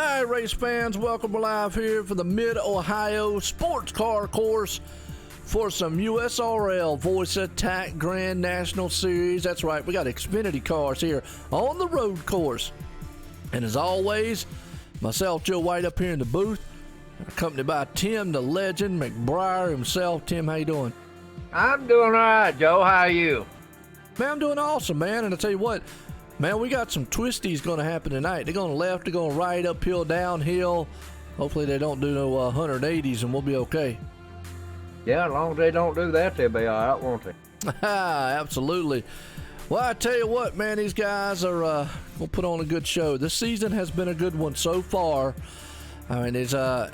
Hi, race fans. Welcome live here for the Mid-Ohio Sports Car Course for some USRL VoiceAttack Grand National Series. That's right, we got Xfinity cars here on the road course. And as always, myself, Joe White, up here in the booth, accompanied by Tim, the legend, McBriar himself. Tim, how you doing? I'm doing all right, Joe. How are you? Man, I'm doing awesome, man. And I tell you what, man, we got some twisties going to happen tonight. They're going left, they're going right, uphill, downhill. Hopefully they don't do no 180s and we'll be okay. Yeah, as long as they don't do that, they'll be all right, won't they? Absolutely. Well, I tell you what, man, these guys are going to put on a good show. This season has been a good one so far. I mean, but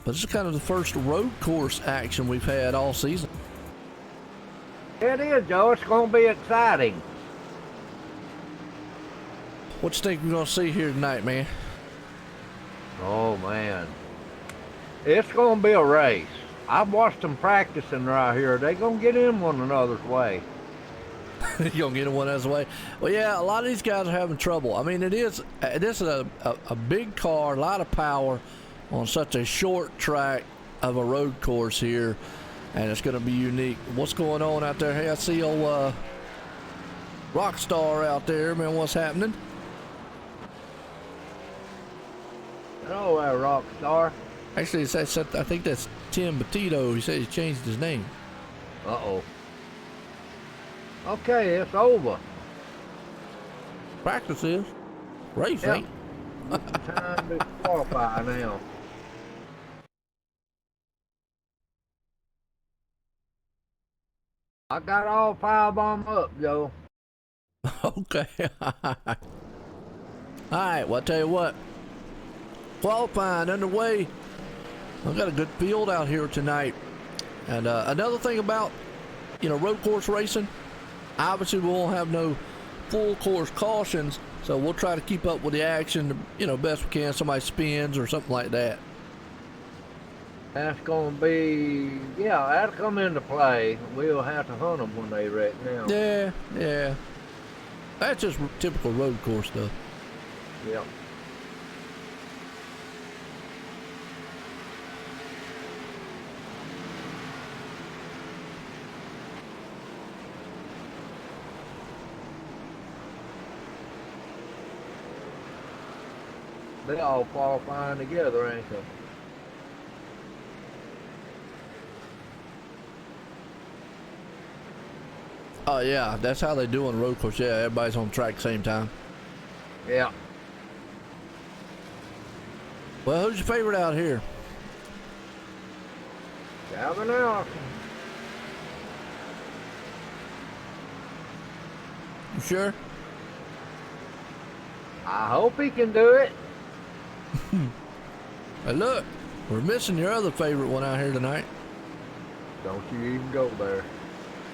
this is kind of the first road course action we've had all season. It is, Joe. It's going to be exciting. What you think we're going to see here tonight, man? Oh, man. It's going to be a race. I've watched them practicing right here. They're going to get in one another's way. You're going to get in one another's way? Well, yeah, a lot of these guys are having trouble. I mean, this is a big car, a lot of power on such a short track of a road course here, and it's going to be unique. What's going on out there? Hey, I see old Rockstar out there, man. What's happening? Hello there, Rockstar. Actually, I think that's Tim Petito. He said he changed his name. Uh-oh. Okay, it's over. Practice is. Race Yep. ain't. Time to qualify now. I got all 5 of them up, Joe. Okay. All right, well, I'll tell you what. Qualifying underway. I've got a good field out here tonight. And another thing about, road course racing, obviously we won't have no full course cautions, so we'll try to keep up with the action, best we can. Somebody spins or something like that. That's going to be, yeah, that'll come into play. We'll have to hunt them when they wreck now. Yeah. That's just typical road course stuff. Yep. They all qualifying together, ain't they? Oh, yeah, that's how they do on the road course. Yeah, everybody's on track at the same time. Yeah. Well, who's your favorite out here? Calvin Allison. You sure? I hope he can do it. Hey, look, we're missing your other favorite one out here tonight. Don't you even go there.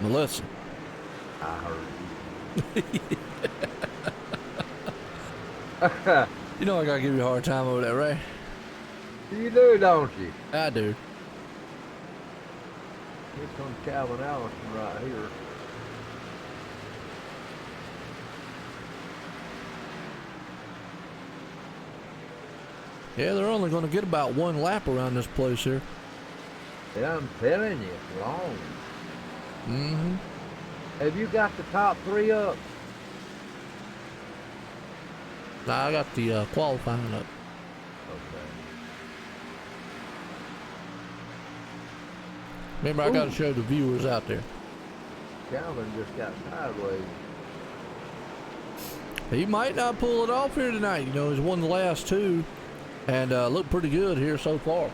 Melissa. I heard you. You know I gotta give you a hard time over that, right? You do, don't you? I do. Here comes Calvin Allison right here. Yeah, they're only gonna get about one lap around this place here. Yeah, I'm telling you, it's long. Mm-hmm. Have you got the top 3 up? Nah, I got the qualifying up. Okay. Remember, I gotta show the viewers out there. Calvin just got sideways. He might not pull it off here tonight. He's won the last 2 and looked pretty good here so far.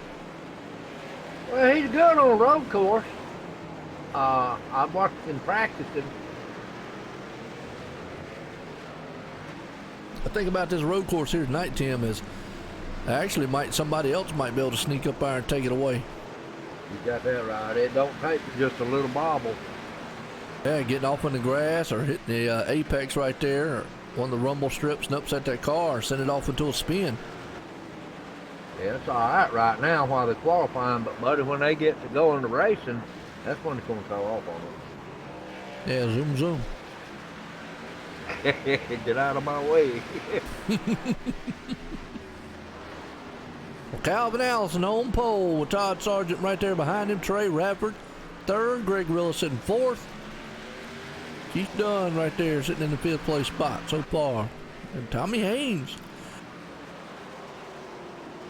Well, he's good on a road course. I've watched him practicing. The thing about this road course here tonight, Tim, is actually somebody else might be able to sneak up there and take it away. You got that right. It don't take just a little bobble. Yeah, getting off in the grass or hitting the apex right there, or one of the rumble strips and upset that car or send it off into a spin. Yeah, it's all right now while they're qualifying, but buddy, when they get to go into racing, that's when it's going to go off on them. Yeah, zoom, zoom. Get out of my way. Well, Calvin Allison on pole with Todd Sargent right there behind him. Trey Radford third. Greg Willis sitting fourth. Keith Dunn right there sitting in the fifth place spot so far. And Tommy Haynes.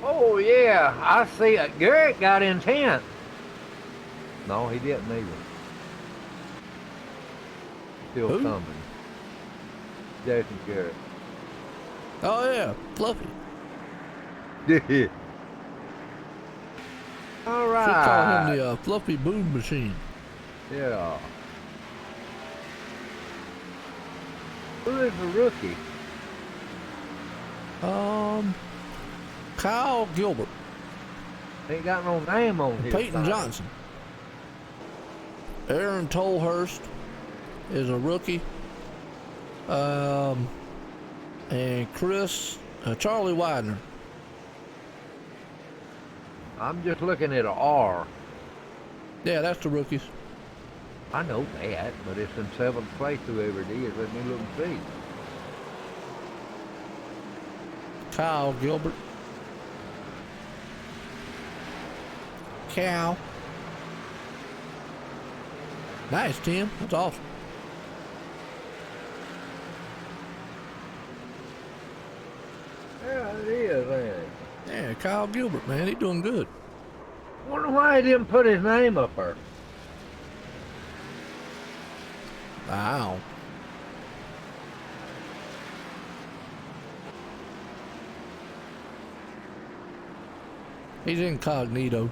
Oh, yeah, I see it. Garrett got in 10th. No, he didn't either. Still Who? coming. Jason Garrett. Oh, yeah, Fluffy. All Should right. call him the Fluffy Boom Machine. Yeah. Who is the rookie? Kyle Gilbert. Ain't got no name on his Peyton side. Johnson. Aaron Tolhurst is a rookie. And Charlie Widener. I'm just looking at a R. Yeah, that's the rookies. I know that, but it's in 7th place, whoever it is. Let me look and see. Kyle Gilbert. Cal. Nice, Tim. That's awesome. Yeah, it is, ain't it? Yeah, Kyle Gilbert, man. He's doing good. Wonder why he didn't put his name up there. Wow. He's incognito.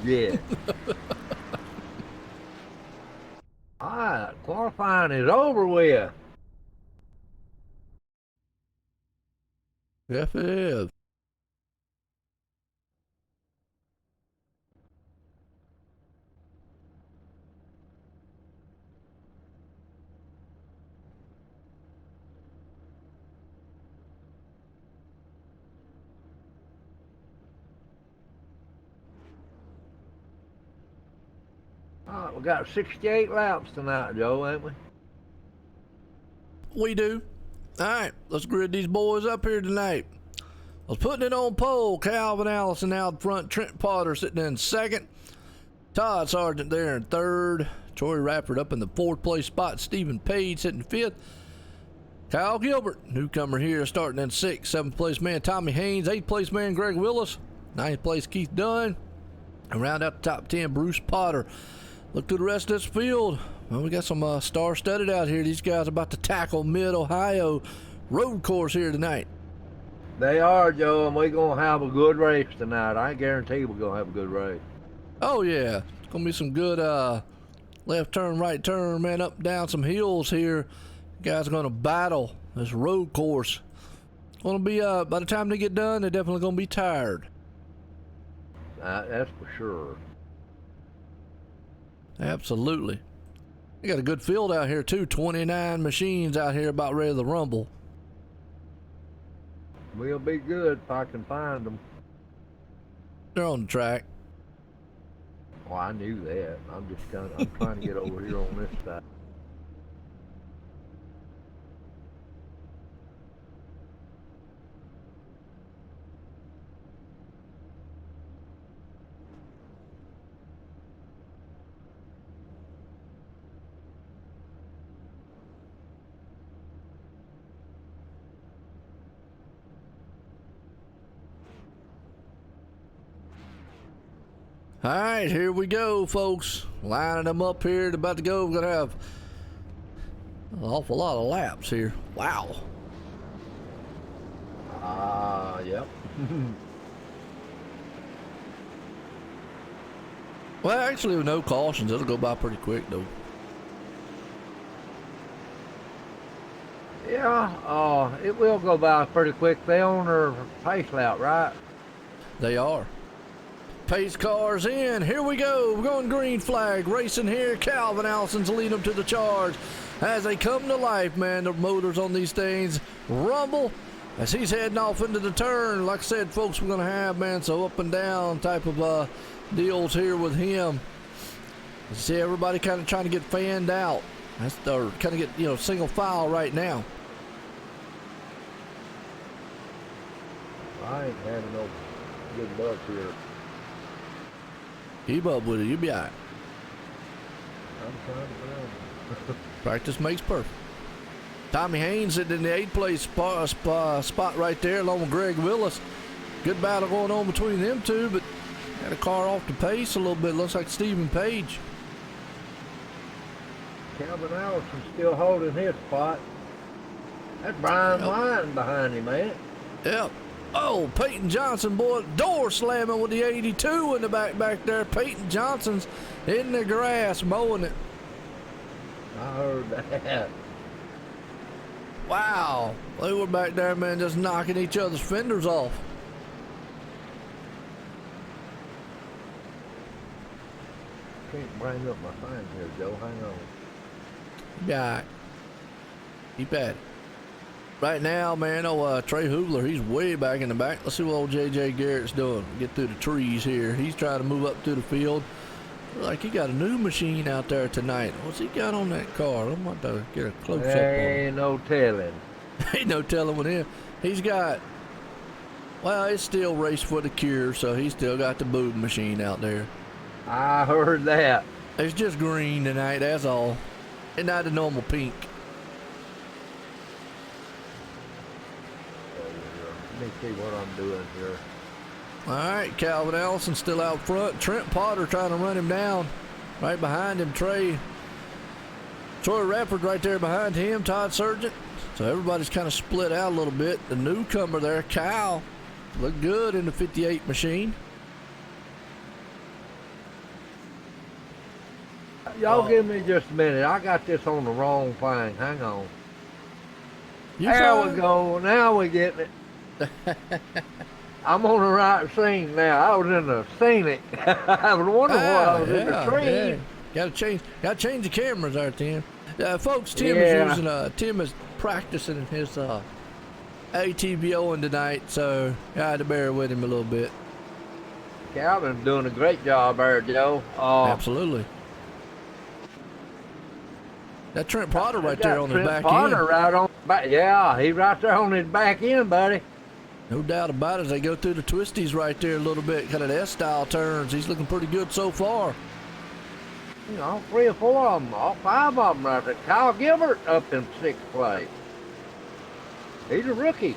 Yeah. Alright, qualifying is over with. Yes, it is. Alright, we got 68 laps tonight, Joe, ain't we? We do. All right, let's grid these boys up here tonight. I was putting it on pole. Calvin Allison out front. Trent Potter sitting in second. Todd Sargent there in third. Troy Radford up in the fourth place spot. Stephen Page sitting fifth. Kyle Gilbert, newcomer here, starting in sixth. Seventh place man Tommy Haynes. Eighth place man Greg Willis. Ninth place Keith Dunn. And round out the top 10, Bruce Potter. Look to the rest of this field. Well, we got some star-studded out here. These guys about to tackle Mid-Ohio road course here tonight. They are, Joe, and we're going to have a good race tonight. I guarantee we're going to have a good race. Oh, yeah. It's going to be some good left turn, right turn, man, up and down some hills here. Guys are going to battle this road course. It's going to be, by the time they get done, they're definitely going to be tired. That's for sure. Absolutely. They got a good field out here, too. 29 machines out here about ready to rumble. We'll be good if I can find them. They're on the track. Oh, I knew that. I'm trying to get over here on this side. All right, here we go, folks. Lining them up here. They're about to go. We're going to have an awful lot of laps here. Wow. Yep. Well, actually, with no cautions, it'll go by pretty quick, though. Yeah, it will go by pretty quick. They own their pace lap, right? They are. Pace cars in. Here we go. We're going green flag. Racing here. Calvin Allison's leading them to the charge. As they come to life, man, the motors on these things rumble as he's heading off into the turn. Like I said, folks, we're going to have, man, so up and down type of deals here with him. You see everybody kind of trying to get fanned out. That's the kind of get, single file right now. I ain't having no good luck here. Keep up with it. You'll be all right. I'm trying to find Practice makes perfect. Tommy Haynes sitting in the 8th place spot right there along with Greg Willis. Good battle going on between them two, but had a car off the pace a little bit. Looks like Stephen Page. Calvin Allison still holding his spot. That's Brian Lyon behind him, man. Yep. Oh, Peyton Johnson, boy, door slamming with the 82 in the back there. Peyton Johnson's in the grass mowing it. I heard that. Wow. They were back there, man, just knocking each other's fenders off. Can't bring up my phone here, Joe. Hang on. Yeah. Keep at it. Right now, man, Trey Hoobler, he's way back in the back. Let's see what old J.J. Garrett's doing. Get through the trees here. He's trying to move up through the field. Looks like he got a new machine out there tonight. What's he got on that car? I'm about to get a close-up on Ain't him. no telling. Ain't no telling with him. He's got, well, it's still race for the cure, so he's still got the boot machine out there. I heard that. It's just green tonight, that's all. And not the normal pink. Let me see what I'm doing here. All right, Calvin Allison still out front. Trent Potter trying to run him down. Right behind him, Troy Rappert right there behind him, Todd Sargent. So everybody's kind of split out a little bit. The newcomer there, Kyle, looked good in the 58 machine. Y'all give me just a minute. I got this on the wrong thing. Hang on. There we go. Now we're getting it. I'm on the right scene now. I was in the scenic. I was wondering why I was in the tree. Yeah. Gotta change the cameras there, Tim. Folks, Tim is practicing his ATVOing tonight, so I had to bear with him a little bit. Calvin's doing a great job there, Joe. Absolutely. That Trent Potter right there on his back Potter end. right on back. Yeah, he's right there on his back end, buddy. No doubt about it. As they go through the twisties right there a little bit, kind of the S-style turns. He's looking pretty good so far. You know, 3 or 4 of them, all 5 of them right there. Kyle Gilbert up in 6th place. He's a rookie.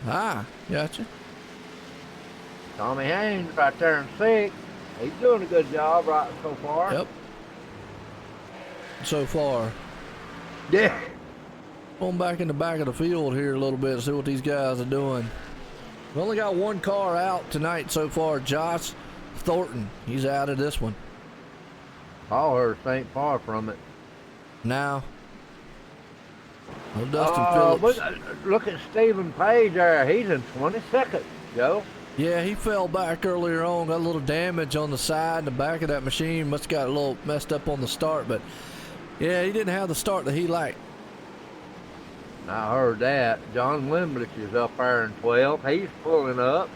Ah, gotcha. Tommy Haynes right there in 6th. He's doing a good job right so far. Yep. So far. Yeah. Going back in the back of the field here a little bit to see what these guys are doing. We only got one car out tonight so far. Josh Thornton. He's out of this one. Paulhurst ain't far from it. Now. Dustin Phillips. Look at Stephen Page there. He's in 22nd, Joe. Yeah, he fell back earlier on. Got a little damage on the side and the back of that machine. Must have got a little messed up on the start, but yeah, he didn't have the start that he liked. I heard that. John Limblick is up there in 12th. He's pulling up.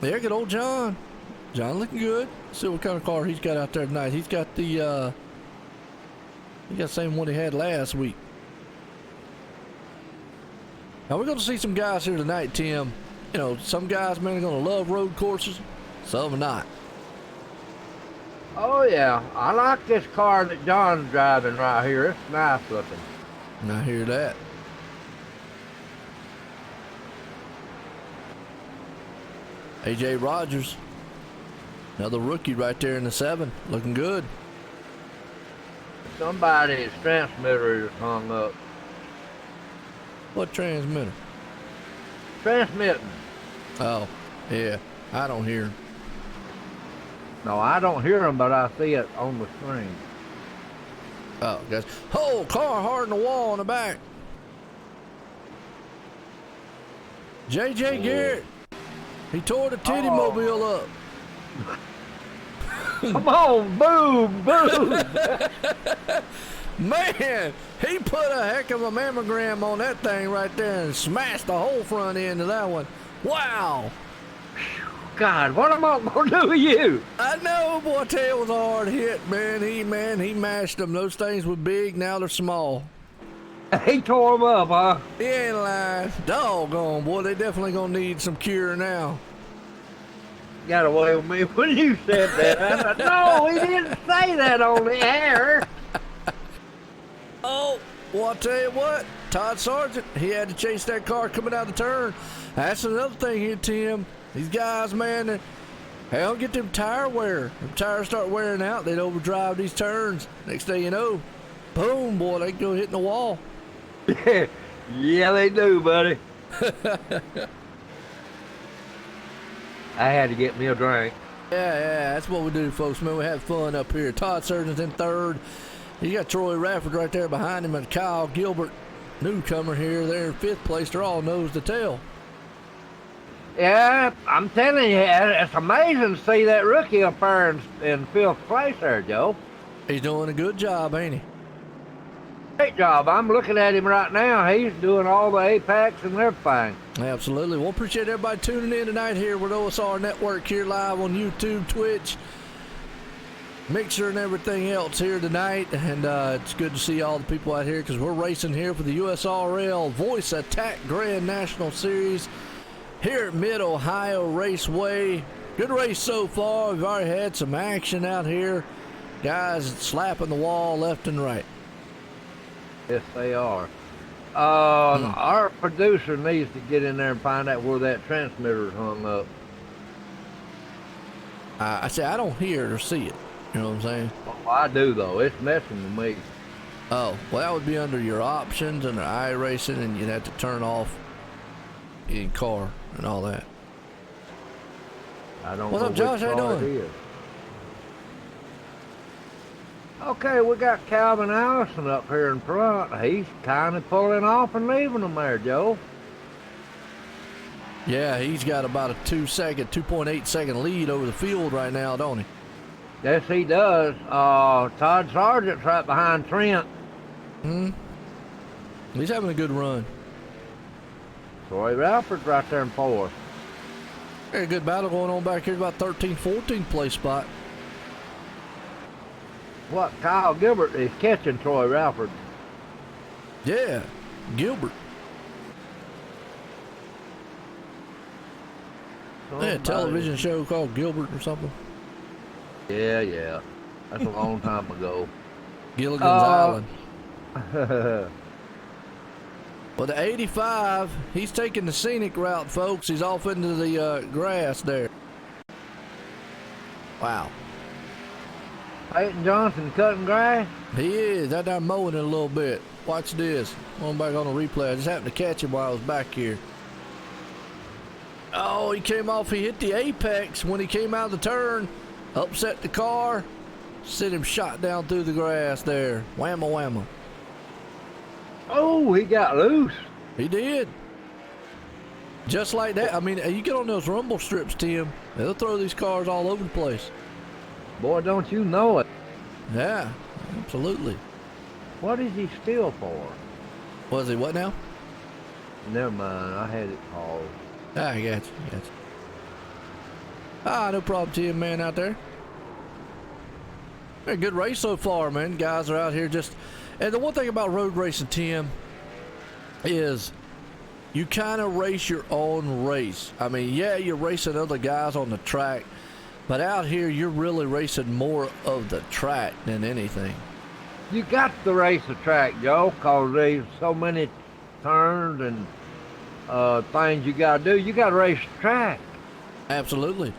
Yeah, good old John. John looking good. See what kind of car he's got out there tonight. He's got the same one he had last week. Now we're going to see some guys here tonight, Tim. You know, some guys, man, are going to love road courses. Some are not. Oh, yeah. I like this car that John's driving right here. It's nice looking. And I hear that. AJ Rogers. Another rookie right there in the 7. Looking good. Somebody's transmitter is hung up. What transmitter? Transmitting. Oh, yeah. I don't hear him. No, I don't hear him, but I see it on the screen. Oh, guys. Oh, car hard in the wall in the back. J.J. Garrett. He tore the titty mobile up. Come on, boom, boom. Man, he put a heck of a mammogram on that thing right there and smashed the whole front end of that one. Wow. God, what am I going to do with you? I know, boy, tail was a hard hit, man. He mashed them. Those things were big, now they're small. He tore him up, huh? He ain't lying. Doggone, boy, they definitely gonna need some cure now. Got away with me when you said that. I said, no, he didn't say that on the air. Oh, well, I'll tell you what, Todd Sargent, he had to chase that car coming out the turn. That's another thing here, Tim. These guys, man, they don't get them tire wear. Them tires start wearing out, they'd overdrive these turns. Next thing you know, boom, boy, they go hitting the wall. Yeah, they do, buddy. I had to get me a drink. Yeah, that's what we do, folks, man. We have fun up here. Todd Sargent's in third. You got Troy Rafford right there behind him, and Kyle Gilbert, newcomer here, they're in fifth place. They're all nose to tail. Yeah, I'm telling you, it's amazing to see that rookie up there in fifth place there, Joe. He's doing a good job, ain't he? Great job. I'm looking at him right now. He's doing all the apex and everything. Absolutely. Well, appreciate everybody tuning in tonight here with OSR Network here live on YouTube, Twitch, Mixer, and everything else here tonight. And it's good to see all the people out here because we're racing here for the USRL VoiceAttack Grand National Series here at Mid-Ohio Raceway. Good race so far. We've already had some action out here. Guys slapping the wall left and right. Yes, they are. Our producer needs to get in there and find out where that transmitter's hung up. I say I don't hear it or see it. You know what I'm saying? Well, I do, though. It's messing with me. Oh, well, that would be under your options under iRacing, and you'd have to turn off in car and all that. I don't What's know up, Josh? which How car you doing? it is. Okay, we got Calvin Allison up here in front. He's kind of pulling off and leaving them there, Joe. Yeah, he's got about a 2.8 second lead over the field right now, don't he? Yes, he does. Todd Sargent's right behind Trent. He's having a good run. Troy Ralford's right there in fourth. Very good battle going on back here, about 13th, 14th place spot. What, Kyle Gilbert is catching Troy Ralford. Yeah, Gilbert. Yeah, a television show called Gilbert or something. Yeah. That's a long time ago. Gilligan's Island. Well, the 85, he's taking the scenic route, folks. He's off into the grass there. Wow. Peyton Johnson cutting grass? He is. That down mowing it a little bit. Watch this. Going back on the replay. I just happened to catch him while I was back here. Oh, he came off. He hit the apex when he came out of the turn. Upset the car. Sent him shot down through the grass there. Whamma whamma. Oh, he got loose. He did. Just like that. I mean, you get on those rumble strips, Tim, they'll throw these cars all over the place. Boy, don't you know it. Yeah, absolutely. What is he steal for? Was he what now? Never mind, I had it paused. Ah, I got you. Ah, no problem, Tim, man, out there. A good race so far, man. Guys are out here just... And the one thing about road racing, Tim, is you kind of race your own race. I mean, yeah, you're racing other guys on the track, but out here you're really racing more of the track than anything. You got to race the track, Joe, because there's so many turns and things you got to do. You got to race the track. Absolutely.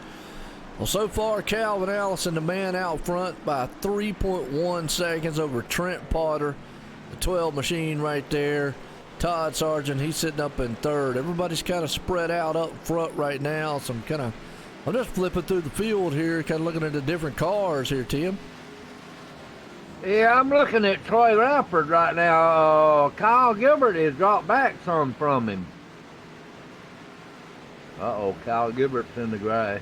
Well, so far, Calvin Allison, the man out front by 3.1 seconds over Trent Potter, the 12 machine right there. Todd Sargent, he's sitting up in third. Everybody's kind of spread out up front right now. So I'm just flipping through the field here, kind of looking at the different cars here, Tim. Yeah, I'm looking at Troy Ralford right now. Kyle Gilbert has dropped back some from him. Uh-oh, Kyle Gilbert's in the grass.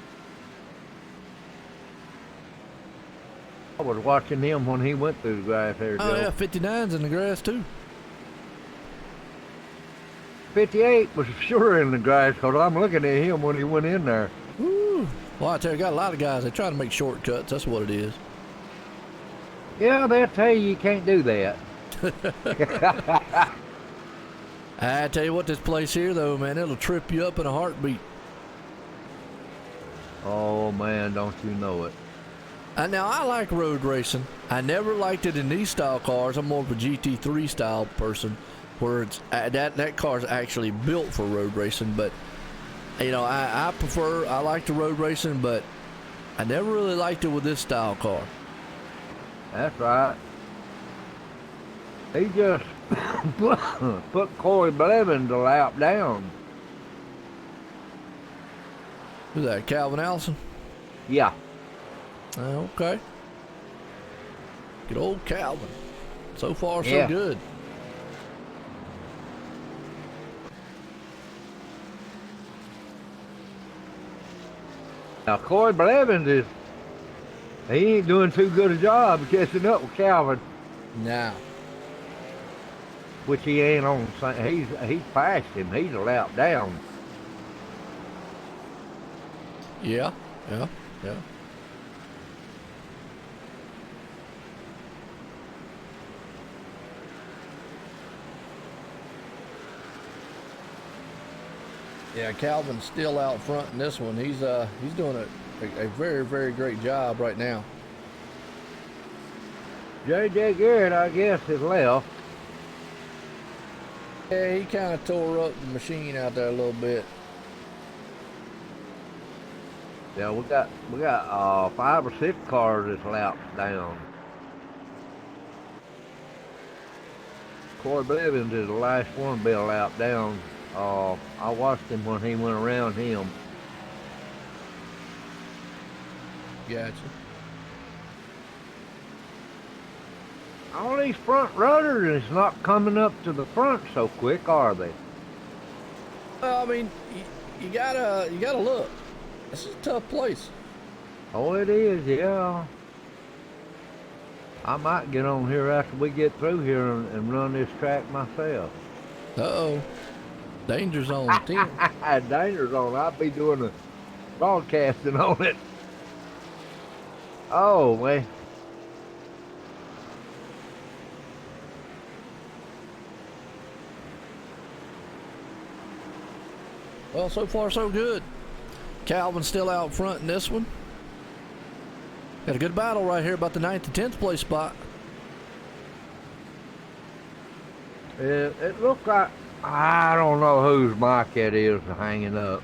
I was watching him when he went through the grass there, Joe. Oh, yeah, 59's in the grass, too. 58 was sure in the grass because I'm looking at him when he went in there. Woo. Well, I tell you, got a lot of guys, they try to make shortcuts. That's what it is. Yeah, they'll tell you can't do that. I tell you what, this place here though, man, it'll trip you up in a heartbeat. Oh man, don't you know it? Now I like road racing. I never liked it in these style cars. I'm more of a GT3 style person, where it's that car's actually built for road racing. But you know, I like the road racing, but I never really liked it with this style car. That's right. He just put Corey Blevins a lap down. Who's that, Calvin Allison? Yeah. Okay. Good old Calvin. So far, so Yeah. good. Now Corey Blevins he ain't doing too good a job of catching up with Calvin, Now. which he ain't on. He's past him. He's a lap down. Yeah. Yeah, Calvin's still out front in this one. He's doing a very, very great job right now. J.J. Garrett, I guess, is left. Yeah, he kind of tore up the machine out there a little bit. Yeah, we got 5 or 6 cars that's lapped down. Corey Blevins is the last one to be a lap down. I watched him when he went around him. Gotcha. All these front runners is not coming up to the front so quick, are they? Well, I mean, you gotta look. This is a tough place. Oh, it is, yeah. I might get on here after we get through here and run this track myself. Uh-oh. Danger zone 10. Danger zone. I'll be doing the broadcasting on it. Oh, man. Well, so far so good. Calvin's still out front in this one. Got a good battle right here about the 9th and 10th place spot. It looks like, I don't know whose mic that is hanging up.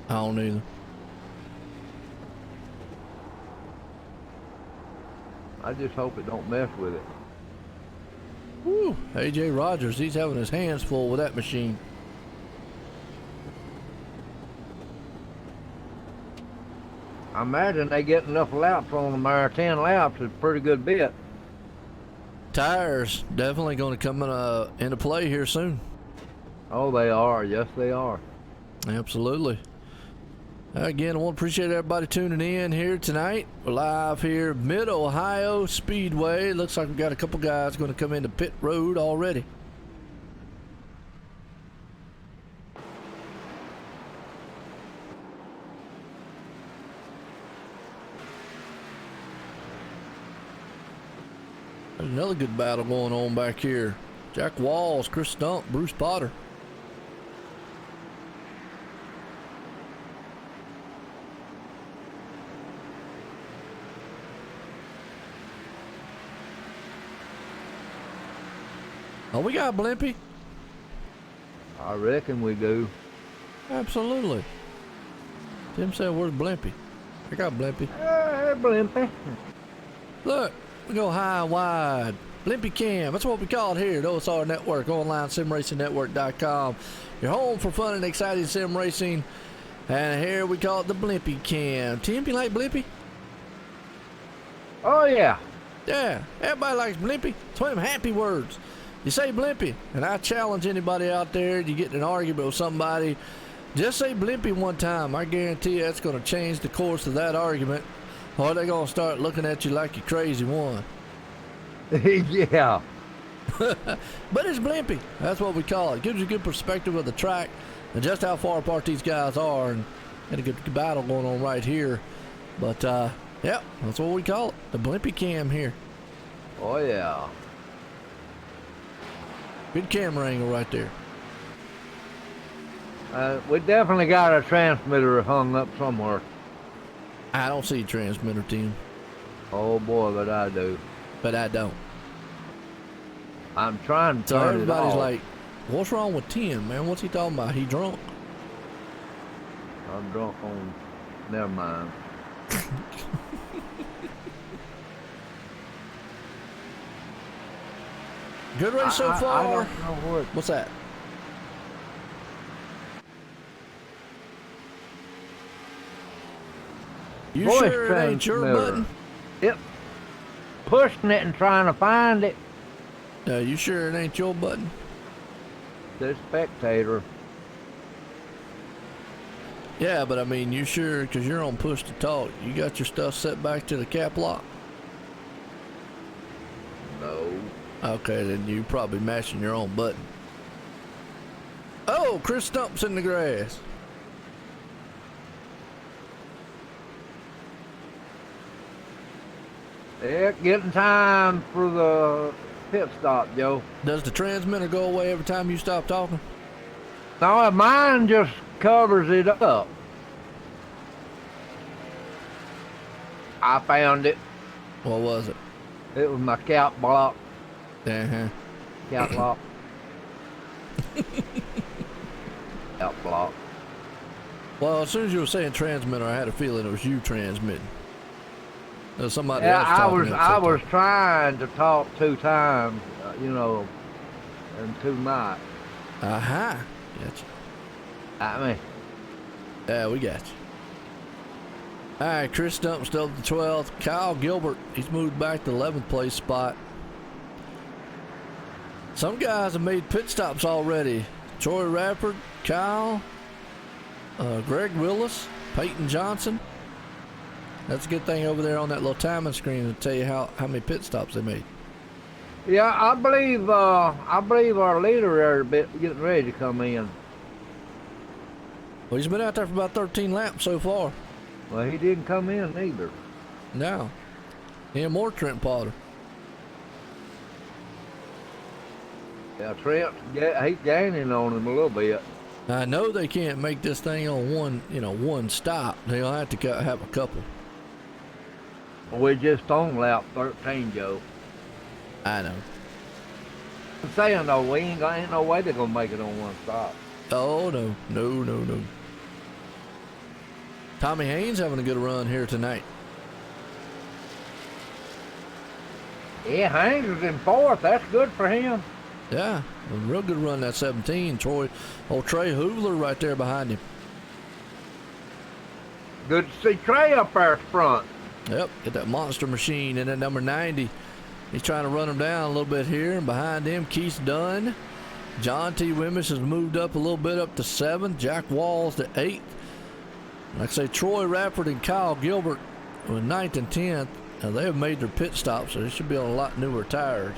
I don't either. I just hope it don't mess with it. Woo. AJ Rogers, he's having his hands full with that machine. I imagine they get enough laps on them there. 10 laps is a pretty good bit. Tires definitely going to come into play here soon. Oh, they are. Yes, they are. Absolutely. Again, I want to appreciate everybody tuning in here tonight. We're live here, Mid-Ohio Speedway. Looks like we've got a couple guys going to come into pit road already. There's another good battle going on back here. Jack Walls, Chris Stump, Bruce Potter. Oh, we got Blimpy. I reckon we do. Absolutely. Tim said, where's Blimpy? I got Blimpy. Hey, Blimpy. Look, we go high and wide. Blimpy Cam, that's what we call it here at OSR Network, online simracingnetwork.com. Your home for fun and exciting sim racing. And here we call it the Blimpy Cam. Tim, you like Blimpy? Oh, yeah. Yeah, everybody likes Blimpy. It's one of them happy words. You say Blimpy, and I challenge anybody out there, you get in an argument with somebody, just say Blimpy one time. I guarantee you that's going to change the course of that argument, or they're going to start looking at you like you crazy one. Yeah. But it's Blimpy. That's what we call it. Gives you a good perspective of the track and just how far apart these guys are, and a good battle going on right here. But, yeah, that's what we call it. The Blimpy Cam here. Oh, yeah. Good camera angle right there. We definitely got a transmitter hung up somewhere. I don't see a transmitter, Tim. Oh boy, but I do. But I don't. I'm trying to So turn it everybody's off. like, what's wrong with Tim, man? What's he talking about? He drunk? I'm drunk on. Never mind. Good race so far. I don't know what. What's that? You Voice sure it ain't your transmitter. button? Yep. Pushing it and trying to find it. You sure it ain't your button? The spectator. Yeah, but I mean, you sure? Because you're on push to talk. You got your stuff set back to the cap lock? No. Okay, then you probably mashing your own button. Oh, Chris Stump's in the grass. Yeah, getting time for the pit stop, Joe. Does the transmitter go away every time you stop talking? No, mine just covers it up. I found it. What was it? It was my cap block. Uh-huh. Cap block. Cap block. Well, as soon as you were saying transmitter, I had a feeling it was you transmitting. There was somebody Yeah, else talking. I was trying to talk 2 times, in 2 nights. Uh-huh. Gotcha. I mean, Yeah, we got you. All right, Chris Stump still at the 12th. Kyle Gilbert, he's moved back to the 11th place spot. Some guys have made pit stops already. Troy Radford, Kyle, Greg Willis, Peyton Johnson. That's a good thing over there on that little timing screen to tell you how many pit stops they made. yeah, I believe our leader there getting ready to come in. Well, he's been out there for about 13 laps so far. Well, he didn't come in either. Now, him or Trent Potter. Yeah, Trent, he's gaining on him a little bit. I know they can't make this thing on one stop. They'll have to have a couple. We're just on lap 13, Joe. I know. I'm saying though, we ain't no way they're gonna make it on one stop. Oh, no. Tommy Haynes having a good run here tonight. Yeah, Haynes is in 4th. That's good for him. Yeah, a real good run that 17. Trey Hoovler right there behind him. Good to see Trey up there front. Yep, get that monster machine. And then number 90, he's trying to run him down a little bit here. And behind him, Keith Dunn. John T. Wimmish has moved up a little bit up to 7th. Jack Walls to 8th. Like I say, Troy Radford and Kyle Gilbert with 9th and 10th. They have made their pit stops, so they should be on a lot newer tires.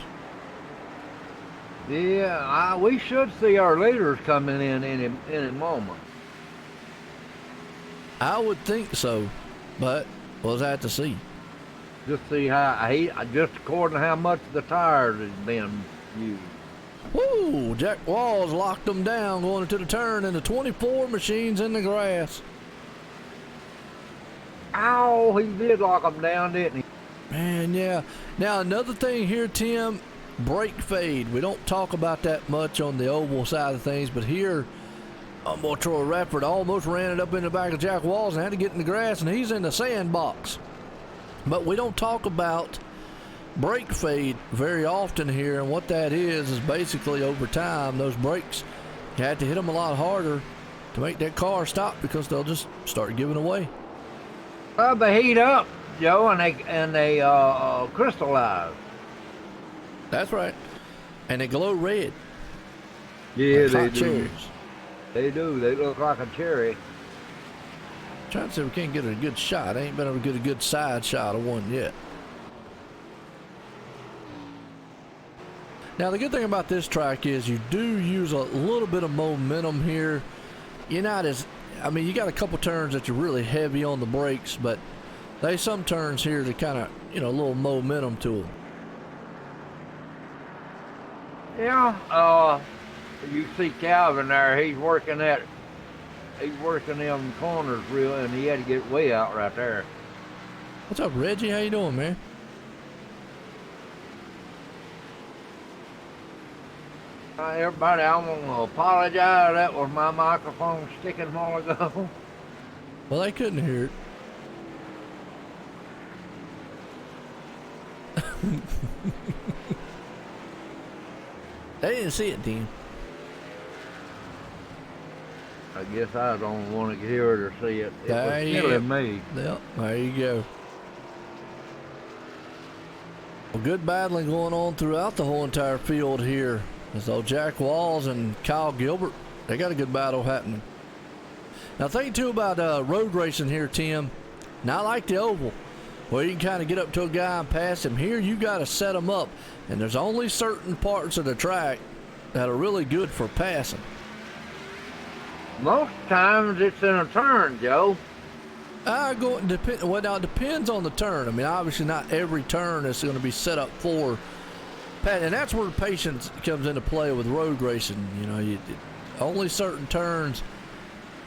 Yeah, we should see our leaders coming in any moment. I would think so, but we'll have to see. Just see just according to how much the tires has been used. Woo! Jack Walls locked them down going into the turn, and the 24 machine's in the grass. Ow, he did lock them down, didn't he? Man, yeah. Now, another thing here, Tim, brake fade. We don't talk about that much on the oval side of things, but here, boy, Troy Radford almost ran it up in the back of Jack Walls and had to get in the grass, and he's in the sandbox. But we don't talk about brake fade very often here, and what that is basically over time, those brakes, you had to hit them a lot harder to make that car stop because they'll just start giving away. Well, they heat up, Joe, and they crystallize. That's right. And they glow red. Yeah, like they hot do. cherries. They do. They look like a cherry. Trying to see if we can't get a good shot. I ain't been able to get a good side shot of one yet. Now, the good thing about this track is you do use a little bit of momentum here. You're not as, you got a couple turns that you're really heavy on the brakes, but there's some turns here that kind of, a little momentum to them. Yeah. You see Calvin there. He's working them corners real, and he had to get way out right there. What's up, Reggie? How you doing, man? Everybody, I want to apologize. That was my microphone sticking a while ago. Well, they couldn't hear it. They didn't see it, Dean. I guess I don't want to hear it or see it. It was killing me. Yep, there you go. Well, good battling going on throughout the whole entire field here. As though Jack Walls and Kyle Gilbert, they got a good battle happening. Now, thing too about road racing here, Tim, not like the oval, where you can kind of get up to a guy and pass him. Here, you got to set him up, and there's only certain parts of the track that are really good for passing. Most times it's in a turn, Joe. Well, now it depends on the turn. I mean, obviously not every turn is going to be set up for Pat, and that's where patience comes into play with road racing. You know, only certain turns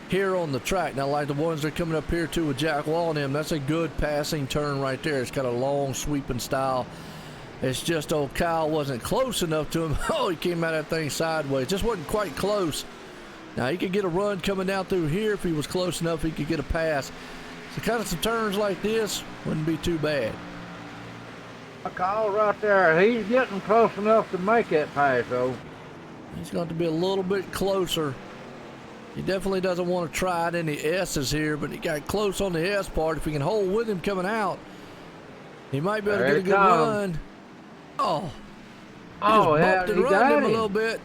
here on the track. Now, like the ones that are coming up here too with Jack Wall and him, that's a good passing turn right there. It's got a long sweeping style. It's just old Kyle wasn't close enough to him. Oh, he came out of that thing sideways. Just wasn't quite close. Now, he could get a run coming down through here if he was close enough. He could get a pass. So kind of some turns like this wouldn't be too bad. Kyle right there. He's getting close enough to make that pass, though. He's going to be a little bit closer. He definitely doesn't want to try it in the S's here, but he got close on the S part. If he can hold with him coming out, he might be able to get a good run. Oh, yeah, he got him a little bit.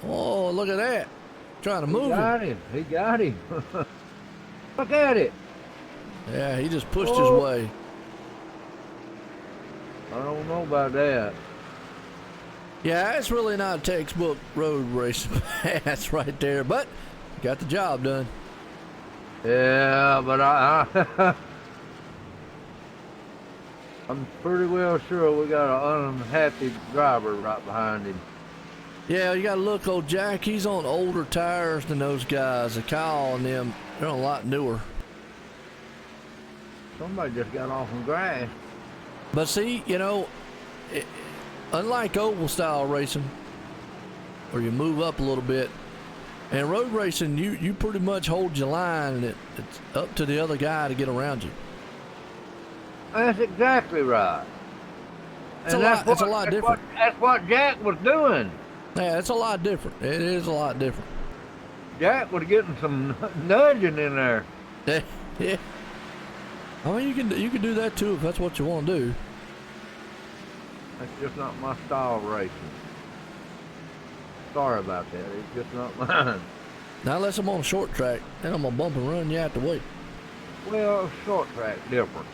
Oh, look at that. Trying to move him. He got him. Look at it. Yeah, he just pushed his way. I don't know about that. Yeah, it's really not a textbook road racing pass right there, but got the job done. Yeah, but I'm pretty well sure we got an unhappy driver right behind him. Yeah, you got to look, old Jack, he's on older tires than those guys. Kyle and them, they're a lot newer. Somebody just got off some grass. But see, you know, unlike oval style racing, where you move up a little bit, and road racing, you pretty much hold your line, and it's up to the other guy to get around you. That's exactly right. It's a lot different. That's what Jack was doing. Yeah, it's a lot different. It is a lot different. Jack was getting some nudging in there. Yeah. I mean, you can do that too if that's what you want to do. That's just not my style of racing. Sorry about that. It's just not mine. Now, unless I'm on a short track, then I'm gonna bump and run you out the way. Well, short track different.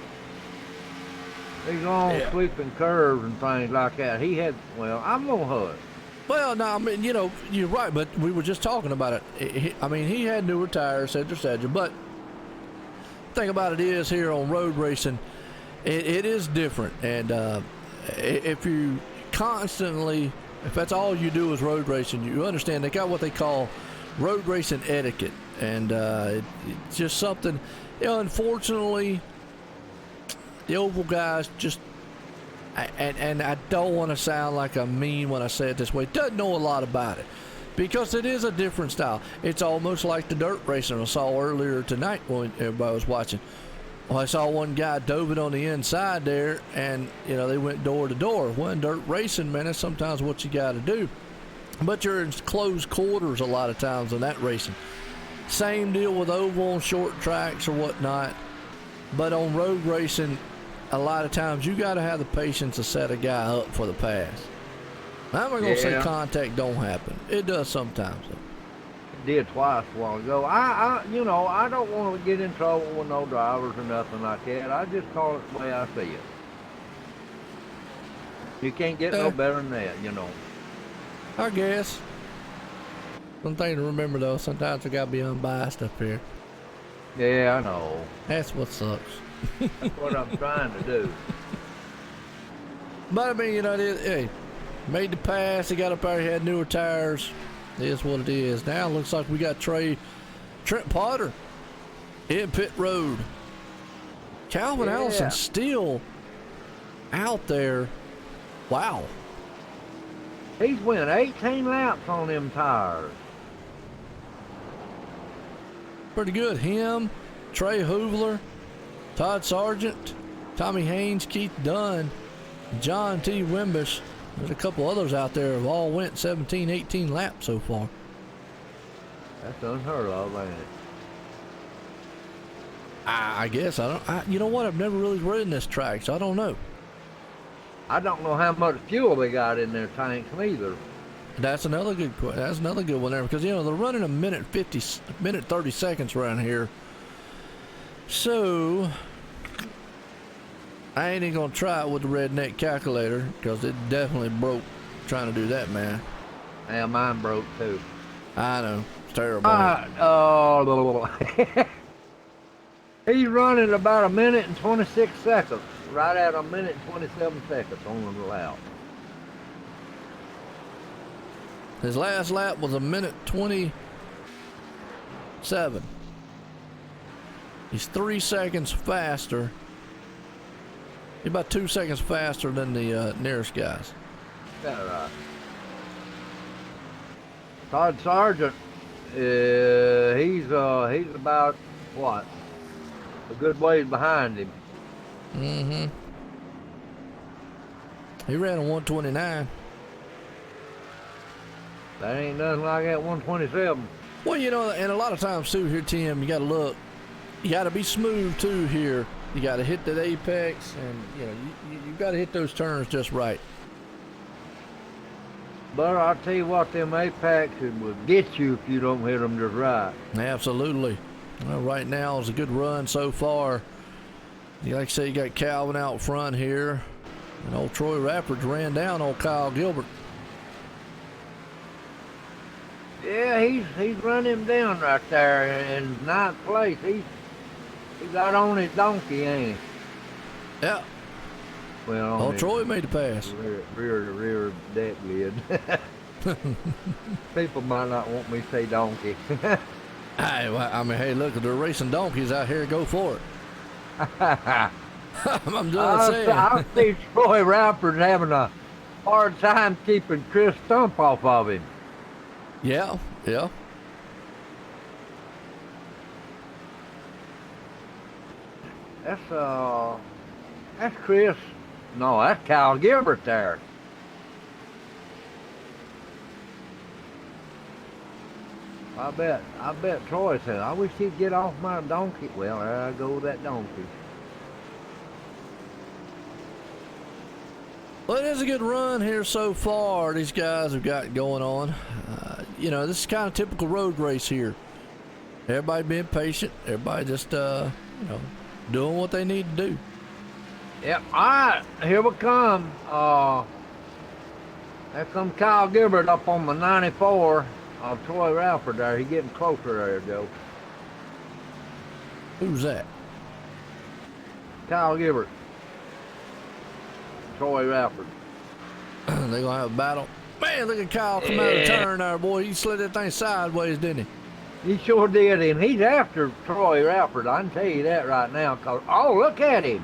These long sweeping curves and things like that. I'm gonna hug. Well, no, I mean, you know, you're right, but we were just talking about it. He had newer tires, etc. But the thing about it is, here on road racing, it is different. And if you constantly, if that's all you do is road racing, you understand they got what they call road racing etiquette. And it's just something, you know, unfortunately, the oval guys just, and I don't want to sound like I'm mean when I say it this way, doesn't know a lot about it, because it is a different style. It's almost like the dirt racing I saw earlier tonight when everybody was watching. Well, I saw one guy dove it on the inside there, and you know, they went door to door. Well, in dirt racing, man, that's sometimes what you got to do, but you're in closed quarters a lot of times in that racing. Same deal with oval on short tracks or whatnot, but on road racing, a lot of times you got to have the patience to set a guy up for the pass. Now, I'm not going to say contact don't happen. It does sometimes. It did twice a while ago. I don't want to get in trouble with no drivers or nothing like that. I just call it the way I see it. You can't get no better than that, you know. I guess. One thing to remember, though, sometimes I got to be unbiased up here. Yeah, I know. That's what sucks. That's what I'm trying to do. But I mean, you know, hey, Made the pass. He got up there. He had newer tires. It is what it is. Now it looks like we got Trent Potter in pit road. Calvin Allison still out there. Wow. He's went 18 laps on them tires. Pretty good. Him, Trey Hoovler, Todd Sargent, Tommy Haynes, Keith Dunn, John T. Wimbish. There's a couple others out there have all went 17, 18 laps so far. That's unheard of, ain't it? I guess you know what? I've never really ridden this track, so I don't know. I don't know how much fuel they got in their tanks neither. That's another good one there, because they're running a minute 30 seconds around here. So I ain't even gonna try it with the redneck calculator because it definitely broke trying to do that, man. Yeah, mine broke too. I know, it's terrible. He's running about a minute and 26 seconds, right at a minute and 27 seconds on the lap. His last lap was a minute 27. He's 3 seconds faster. He's about 2 seconds faster than the nearest guys. That's right. Todd Sargent, he's about what? A good ways behind him. Mm-hmm. He ran a 129. That ain't nothing like that 127. Well, and a lot of times too here, Tim, you got to look. You got to be smooth too here. You got to hit that apex, and you got to hit those turns just right. But I'll tell you what, them apexes will get you if you don't hit them just right. Absolutely. Well, right now is a good run so far. Like I say, you got Calvin out front here, and old Troy Rappards ran down old Kyle Gilbert. Yeah, he's run him down right there in ninth place. He got on his donkey, ain't he? Yeah. Well, old Troy made the pass. Rear deck lid. People might not want me to say donkey. Hey, look, they're racing donkeys out here. Go for it. I'm just saying. I see Troy Rappards having a hard time keeping Chris Stump off of him. Yeah. That's Chris. No, that's Kyle Gilbert there. I bet Troy said, I wish he'd get off my donkey. Well, there I go with that donkey. Well, it is a good run here so far. These guys have got going on. This is kind of typical road race here. Everybody being patient. Everybody just, doing what they need to do. Yep. All right, here we come. There comes Kyle Gilbert up on the 94 of Troy Rappards there. He's getting closer there, Joe. Who's that? Kyle Gilbert. Troy Rappards. They're going to have a battle. Man, look at Kyle come out of the turn there, boy. He slid that thing sideways, didn't he? He sure did, and he's after Troy Rappards. I can tell you that right now. Oh, look at him.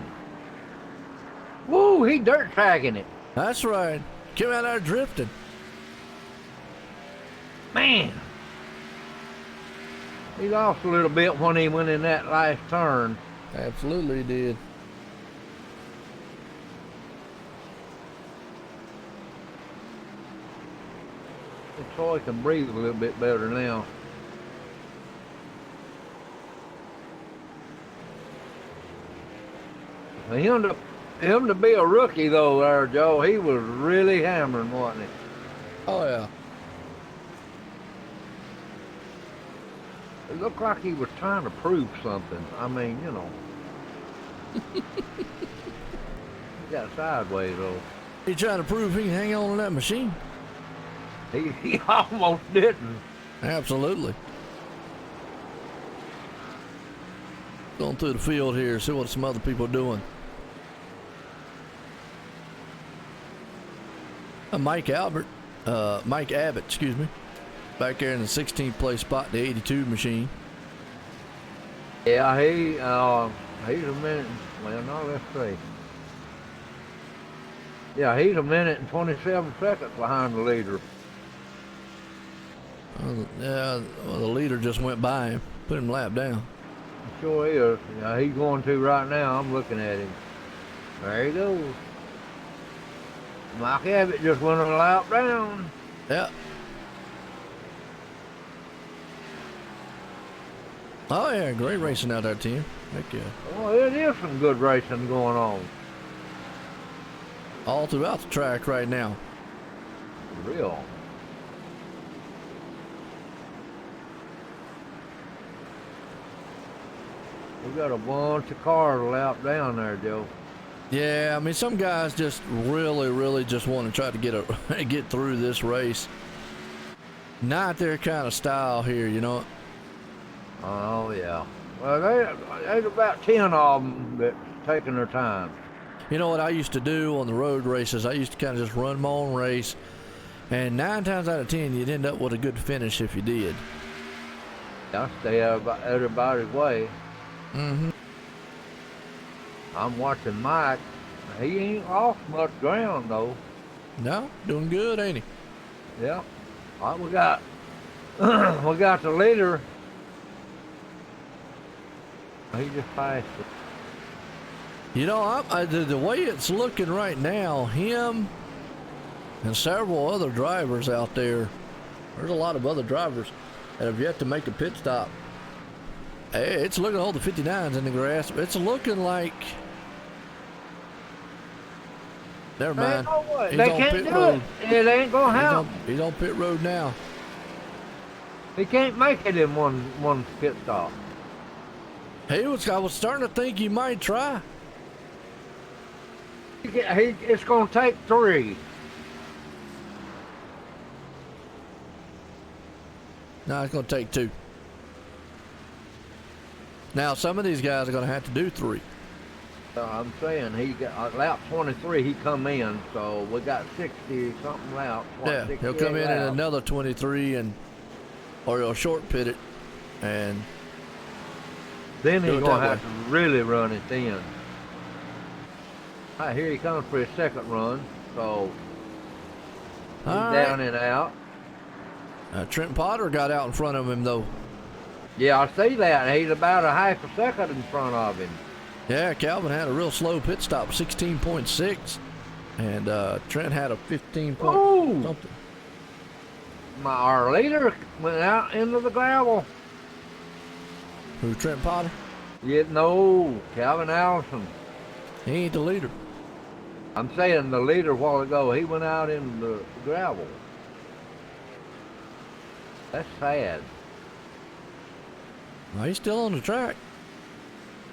Woo, he dirt tracking it. That's right. Came out there drifting. Man. He lost a little bit when he went in that last turn. Absolutely did. Troy can breathe a little bit better now. Him to be a rookie though, there, Joe, he was really hammering, wasn't he? Oh yeah. It looked like he was trying to prove something. I mean, He got sideways though. He trying to prove he can hang on to that machine. He almost didn't. Absolutely. Going through the field here, see what some other people are doing. Mike Abbott, excuse me, back there in the 16th place spot, the 82 machine. Yeah, he's a minute. Well, no, let's see. Yeah, he's a minute and 27 seconds behind the leader. Yeah, well, the leader just went by him, put him lap down. He sure is. Yeah, he's going to right now. I'm looking at him. There he goes. Mike Abbott just went a lap down. Yeah. Oh yeah, great racing out there, Tim. Heck yeah. Well, it is some good racing going on. All throughout the track right now. Real. We got a bunch of cars lap down there, Joe. Yeah, I mean, some guys just really just want to try to get through this race. Not their kind of style here, you know. Oh yeah. Well, there's about 10 of them that's taking their time. You know what I used to do on the road races? I used to kind of just run my own race, and 9 times out of 10, you'd end up with a good finish if you did. I stay out of everybody's way. Mm-hmm. I'm watching Mike. He ain't lost much ground though. No, doing good, ain't he? Yeah. All right, we got we got the leader. He just passed it. You know, the way it's looking right now, him and several other drivers out there, there's a lot of other drivers that have yet to make a pit stop. Hey, it's looking, all the 59s in the grass. It's looking like, never mind. They can't do it. It ain't gonna happen. He's on pit road now. He can't make it in one pit stop. I was starting to think he might try. It's going to take 3. No, it's going to take 2. Now, some of these guys are going to have to do 3. I'm saying he got lap 23. He come in, so we got 60 something laps. Yeah, he'll come in at another 23, or he'll short pit it, and then he's going to have to really run it in. All right, here he comes for his second run, so he's down and out. Trent Potter got out in front of him, though. Yeah, I see that. He's about a half a second in front of him. Yeah, Calvin had a real slow pit stop, 16.6, and Trent had a 15 point something. Our leader went out into the gravel. Who, Trent Potter? Yeah, no, Calvin Allison. He ain't the leader. I'm saying the leader a while ago, he went out in the gravel. That's sad. Well, he's still on the track.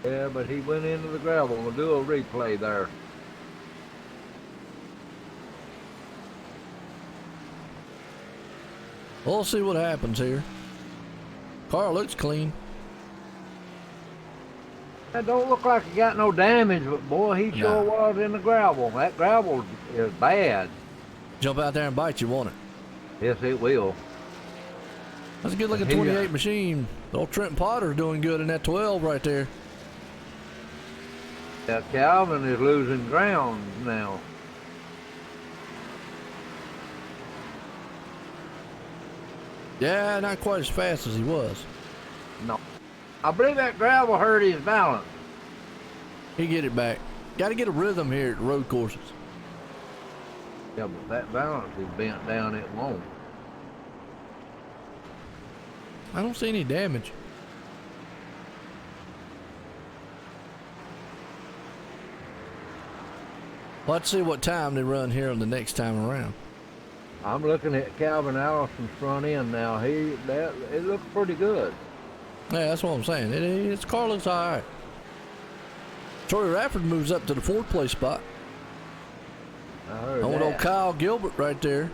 Yeah, but he went into the gravel. We'll do a replay there. We'll see what happens here. Car looks clean. That don't look like he got no damage, but boy, he sure was in the gravel. That gravel is bad. Jump out there and bite you, won't it? Yes, it will. That's a good looking 28 machine. Old Trent Potter's doing good in that 12 right there. Yeah, Calvin is losing ground now. Yeah, not quite as fast as he was. No. I believe that gravel hurt his balance. He get it back. Got to get a rhythm here at the road courses. Yeah, but that balance is bent down, it won't. I don't see any damage. Let's see what time they run here on the next time around. I'm looking at Calvin Allison's front end now. It looks pretty good. Yeah, that's what I'm saying. His car looks all right. Troy Rafford moves up to the 4th place spot. I heard old Kyle Gilbert right there.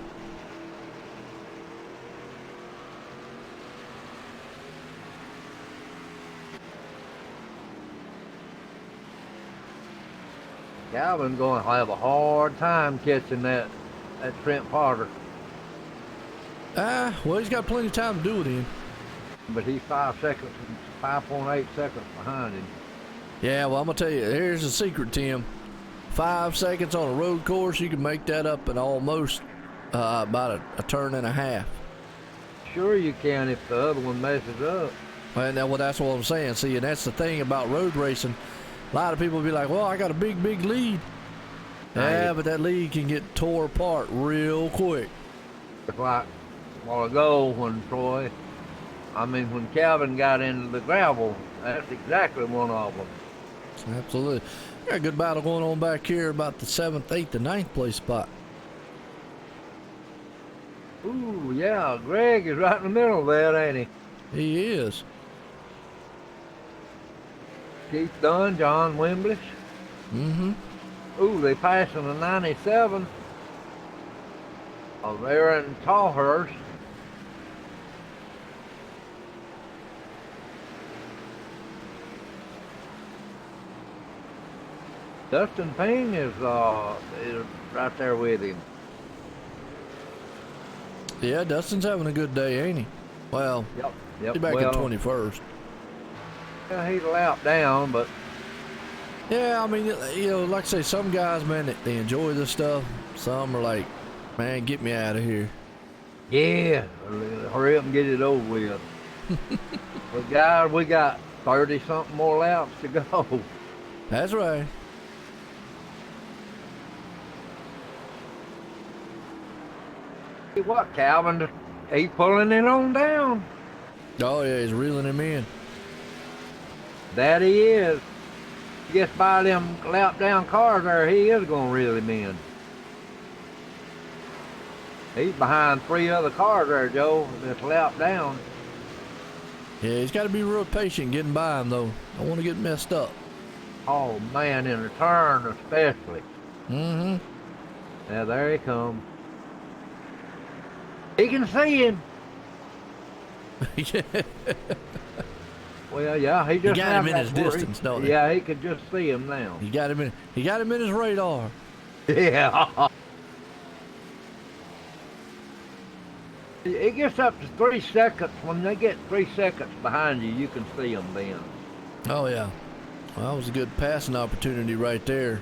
Calvin's going to have a hard time catching that at Trent Potter. Well, he's got plenty of time to do it in. But he's 5.8 seconds behind him. Yeah, well, I'm going to tell you, here's the secret, Tim. 5 seconds on a road course, you can make that up in almost about a turn and a half. Sure you can if the other one messes up. Well, that's what I'm saying. See, and that's the thing about road racing. A lot of people be like, well, I got a big lead. Yeah, but that lead can get tore apart real quick. It's like a while ago when when Calvin got into the gravel, that's exactly one of them. Absolutely. Got a good battle going on back here about the 7th, 8th, and 9th place spot. Ooh, yeah, Greg is right in the middle of that, ain't he? He is. Keith Dunn, John Wimblish. Mm-hmm. Ooh, they passing the 97 of Aaron Tallhurst. Dustin Payne is right there with him. Yeah, Dustin's having a good day, ain't he? Well, yep. He's back in 21st. Yeah, he's a lap down, but yeah, I mean, you know, like I say, some guys, man, they enjoy this stuff. Some are like, man, get me out of here. Yeah, hurry up and get it over with. But guys, we got 30-something more laps to go. That's right. See what, Calvin? He's pulling it on down. Oh, yeah, he's reeling him in. That he is. He gets by them lap down cars there, he is going to reel him in. He's behind 3 other cars there, Joe, that's lap down. Yeah, he's got to be real patient getting by him, though. Don't want to get messed up. Oh, man, in the turn especially. Mm-hmm. Yeah, there he comes. He can see him. Well, yeah, he just got him in his distance, don't he? Yeah, he could just see him now. He got him in his radar. Yeah. It gets up to 3 seconds. When they get 3 seconds behind you, you can see them then. Oh, yeah. Well, that was a good passing opportunity right there.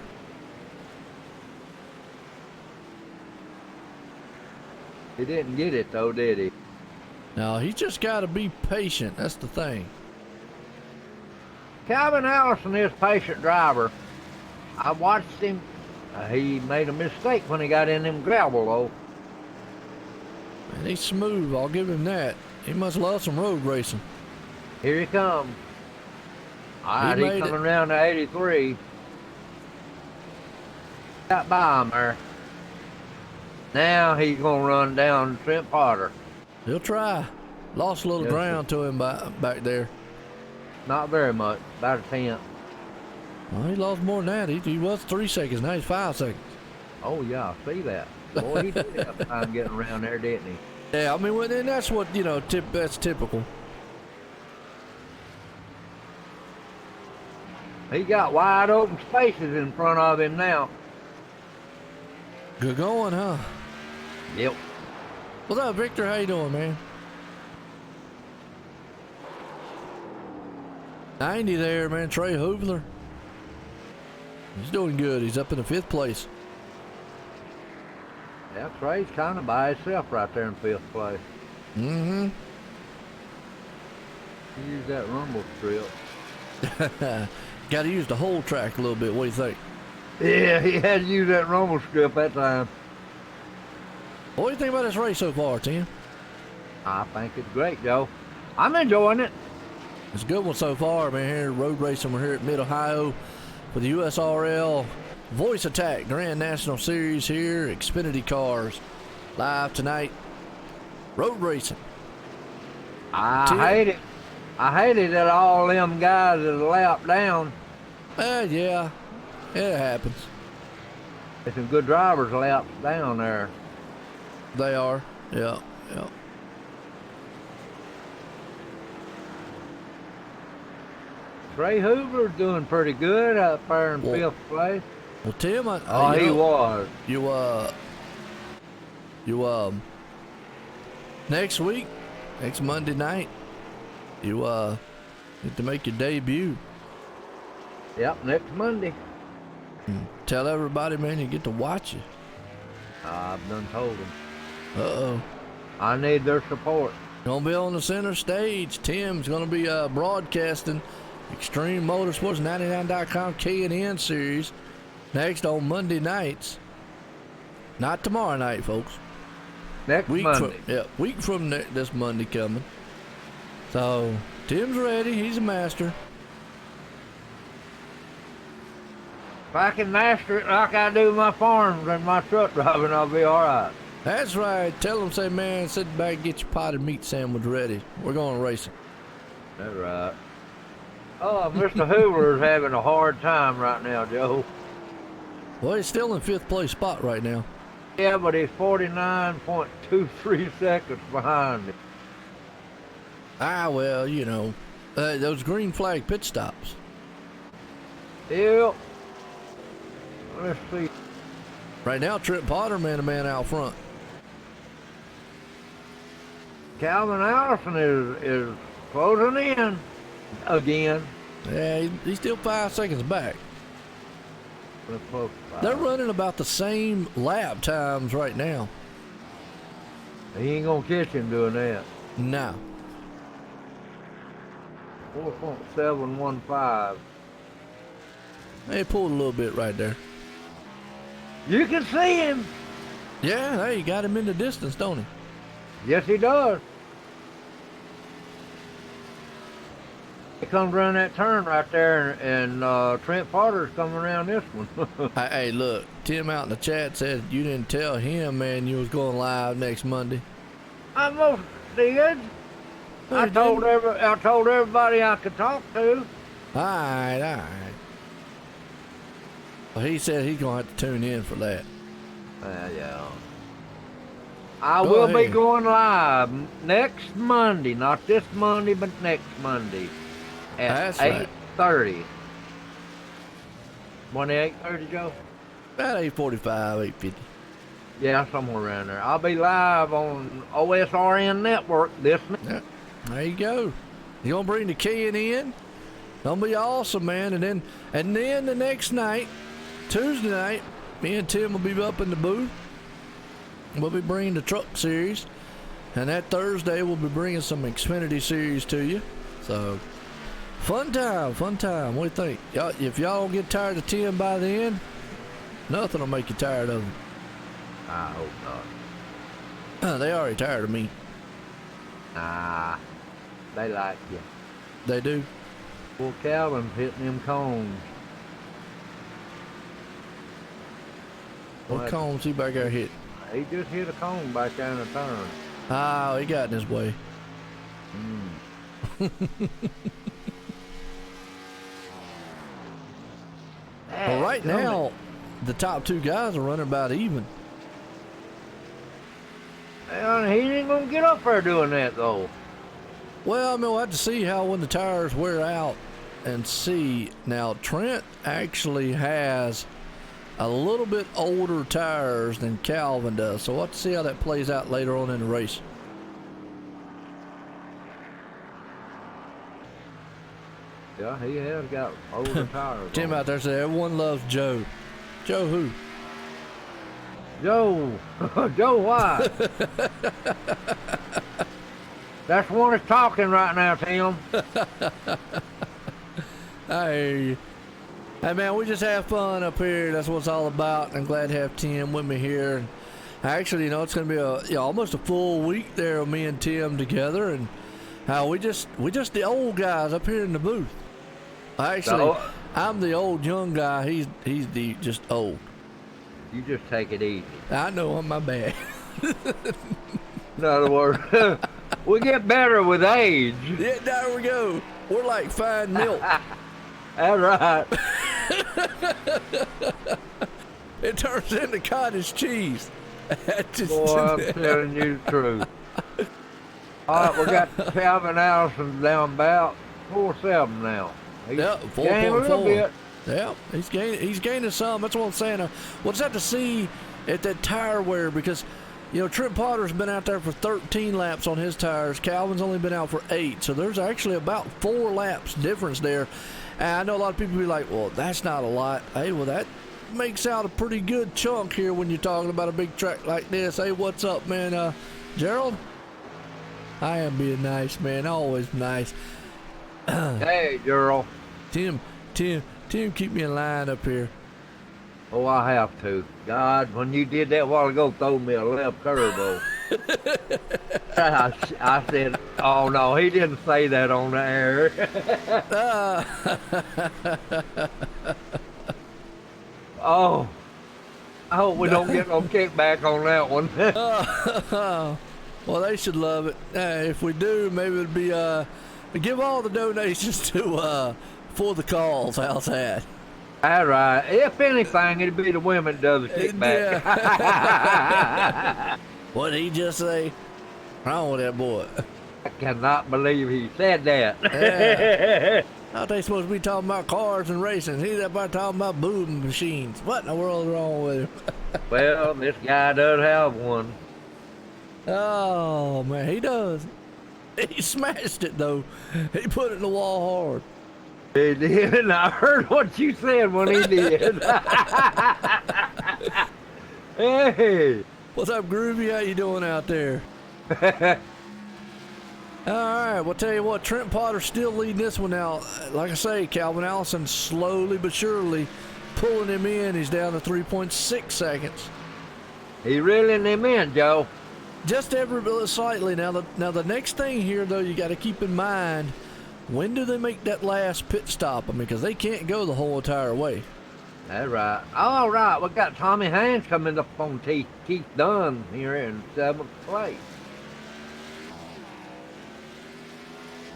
He didn't get it, though, did he? Now, he just got to be patient. That's the thing. Calvin Allison is a patient driver. I watched him. He made a mistake when he got in them gravel, though. Man, he's smooth. I'll give him that. He must love some road racing. Here he comes. All right, he's coming around to 83. Got by him there. Now he's going to run down Trent Potter. He'll try. Lost a little ground to him back there. Not very much. About a tenth. Well, he lost more than that. He was 3 seconds. Now he's 5 seconds. Oh, yeah, I see that. Boy, he did have time getting around there, didn't he? Yeah, I mean, well, then that's what, you know, that's typical. He got wide open spaces in front of him now. Good going, huh? Yep. What's up, Victor? How you doing, man? 90 there, man. Trey Hoovler. He's doing good. He's up in the 5th place. Yeah, Trey's kind of by himself right there in 5th place. Mm-hmm. Use that rumble strip. Got to use the whole track a little bit. What do you think? Yeah, he had to use that rumble strip that time. What do you think about this race so far, Tim? I think it's great, Joe. I'm enjoying it. It's a good one so far, man. Here, road racing. We're here at Mid-Ohio for the USRL VoiceAttack Grand National Series here. Xfinity cars live tonight. Road racing. I hate it. I hated that all them guys that lap down. Yeah, it happens. There's some good drivers laps down there. They are. Yeah. Trey Hoover's doing pretty good out there in 5th place. Well, Tim, he was. You Next week, next Monday night, you get to make your debut. Yep, next Monday. Tell everybody, man, you get to watch it. I've done told them. Uh-oh. I need their support. Gonna be on the center stage. Tim's gonna be broadcasting Extreme Motorsports 99.com K&N series next on Monday nights. Not tomorrow night, folks. Next Monday. Week from this Monday coming. So Tim's ready. He's a master. If I can master it like I do my farms and my truck driving, I'll be all right. That's right. Tell him, say, man, sit back and get your potted meat sandwich ready. We're going racing. That's right. Oh, Mr. Hoover is having a hard time right now, Joe. Well, he's still in 5th place spot right now. Yeah, but he's 49.23 seconds behind me. Well, you know, those green flag pit stops. Yep. Let's see. Right now, Trent Potter man out front. Calvin Allison is closing in again. Yeah, he's still 5 seconds back. They're running about the same lap times right now. He ain't gonna catch him doing that. No. 4.715. They pulled a little bit right there. You can see him. Yeah, hey, you got him in the distance, don't he? Yes, he does. He comes around that turn right there, and Trent Potter's coming around this one. Hey, look, Tim out in the chat said you didn't tell him, man, you was going live next Monday. I most did. I told everybody I could talk to. All right. Well, he said he's gonna have to tune in for that. Yeah. I will be going live next Monday, not this Monday, but next Monday at 8:30. When 8:30, Joe? About 8:45, 8:50. Yeah, somewhere around there. I'll be live on OSRN network this night. Yeah. There you go. You gonna bring the K&N? Gonna be awesome, man. And then the next night, Tuesday night, me and Tim will be up in the booth. We'll be bringing the truck series, and that Thursday we'll be bringing some Xfinity series to you. So, fun time. What do you think? If y'all don't get tired of Tim by then, nothing will make you tired of him. I hope not. They already tired of me. Nah, they like you. They do. Well, Calvin's hitting them cones. What cones he back there hit? He just hit a cone back down the turn. Oh, he got in his way. Well, right now, the top 2 guys are running about even. And he ain't gonna get up there doing that though. Well, I mean, we'll have to see how when the tires wear out and see. Now, Trent actually has a little bit older tires than Calvin does, so we'll have to see how that plays out later on in the race. Yeah, he has got older tires. Tim out there said everyone loves Joe. Joe who? Joe. Joe White. That's one that's talking right now, Tim. Hey, man, we just have fun up here. That's what it's all about. I'm glad to have Tim with me here. And actually, you know, it's going to be almost a full week there of me and Tim together, and how we just the old guys up here in the booth. Actually, I'm the old young guy. He's the just old. You just take it easy. I know, I'm my bad. In other words, we get better with age. Yeah, there we go. We're like fine milk. That's right. It turns into cottage cheese. Boy, I'm telling you the truth. All right, we got Calvin Allison down about 4.7 now. He's yep, 4.4. Yeah, he's gaining some. That's what I'm saying. We'll just have to see at that tire wear, because You know, Trent Potter's been out there for 13 laps on his tires. Calvin's only been out for 8. So there's actually about 4 laps difference there. And I know a lot of people be like, well, that's not a lot. Hey, well, that makes out a pretty good chunk here when you're talking about a big track like this. Hey, what's up, man? Gerald? I am being nice, man. Always nice. Hey, Gerald. Tim, keep me in line up here. Oh, I have to. God, when you did that a while ago, throw me a left curve. I said, oh no, he didn't say that on the air. Oh, I hope we don't get no kickback on that one. Well, they should love it. If we do, maybe it'd be give all the donations to for the calls. How's that? All right. If anything, it'd be the women that does the kickback. Yeah. What'd he just say? Wrong with that boy? I cannot believe he said that. Yeah. I thought they supposed to be talking about cars and racing. He's up there talking about boom machines. What in the world is wrong with him? Well, this guy does have one. Oh, man, he does. He smashed it, though. He put it in the wall hard. He did, and I heard what you said when he did. Hey. What's up, Groovy? How you doing out there? All right, well, tell you what, Trent Potter's still leading this one now. Like I say, Calvin Allison slowly but surely pulling him in. He's down to 3.6 seconds. He reeling him in, Joe. Just ever slightly. Now the next thing here, though, you got to keep in mind, when do they make that last pit stop? I mean, because they can't go the whole entire way. That's right. All right, we got Tommy Haynes coming up on Keith Dunn here in 7th place.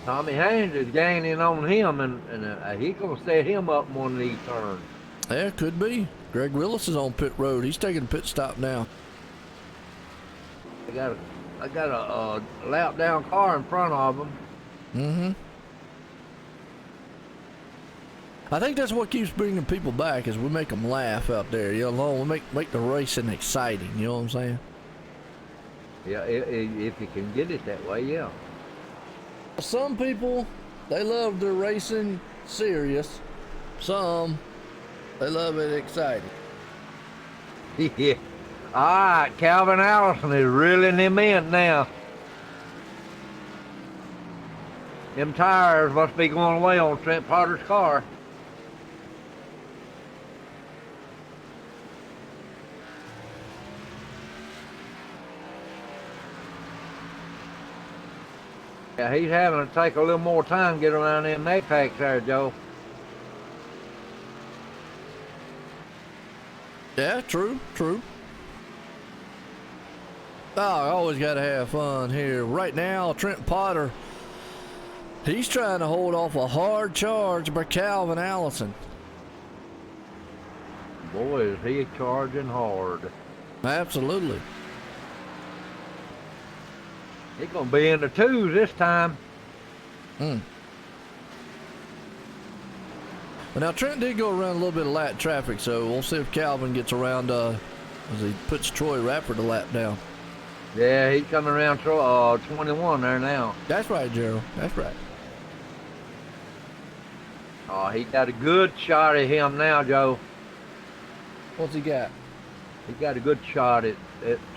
Tommy Haynes is gaining on him, and he's going to set him up in one of these turns. Yeah, could be. Greg Willis is on pit road. He's taking a pit stop now. I got a lap down car in front of him. Mm-hmm. I think that's what keeps bringing people back is we make them laugh out there. You know, we make the racing exciting. You know what I'm saying? Yeah, if you can get it that way, yeah. Some people, they love their racing serious. Some, they love it exciting. Yeah. All right, Calvin Allison is reeling him in now. Them tires must be going away on Trent Potter's car. Yeah, he's having to take a little more time to get around them apex there, Joe. Yeah, true. Oh, I always got to have fun here. Right now, Trent Potter, he's trying to hold off a hard charge by Calvin Allison. Boy, is he charging hard. Absolutely. He's going to be in the twos this time. But now Trent did go around a little bit of lap traffic, so we'll see if Calvin gets around as he puts Troy Rappert a lap down. Yeah, he's coming around 21 there now. That's right, Gerald. That's right. Oh, he got a good shot at him now, Joe. What's he got? He got a good shot at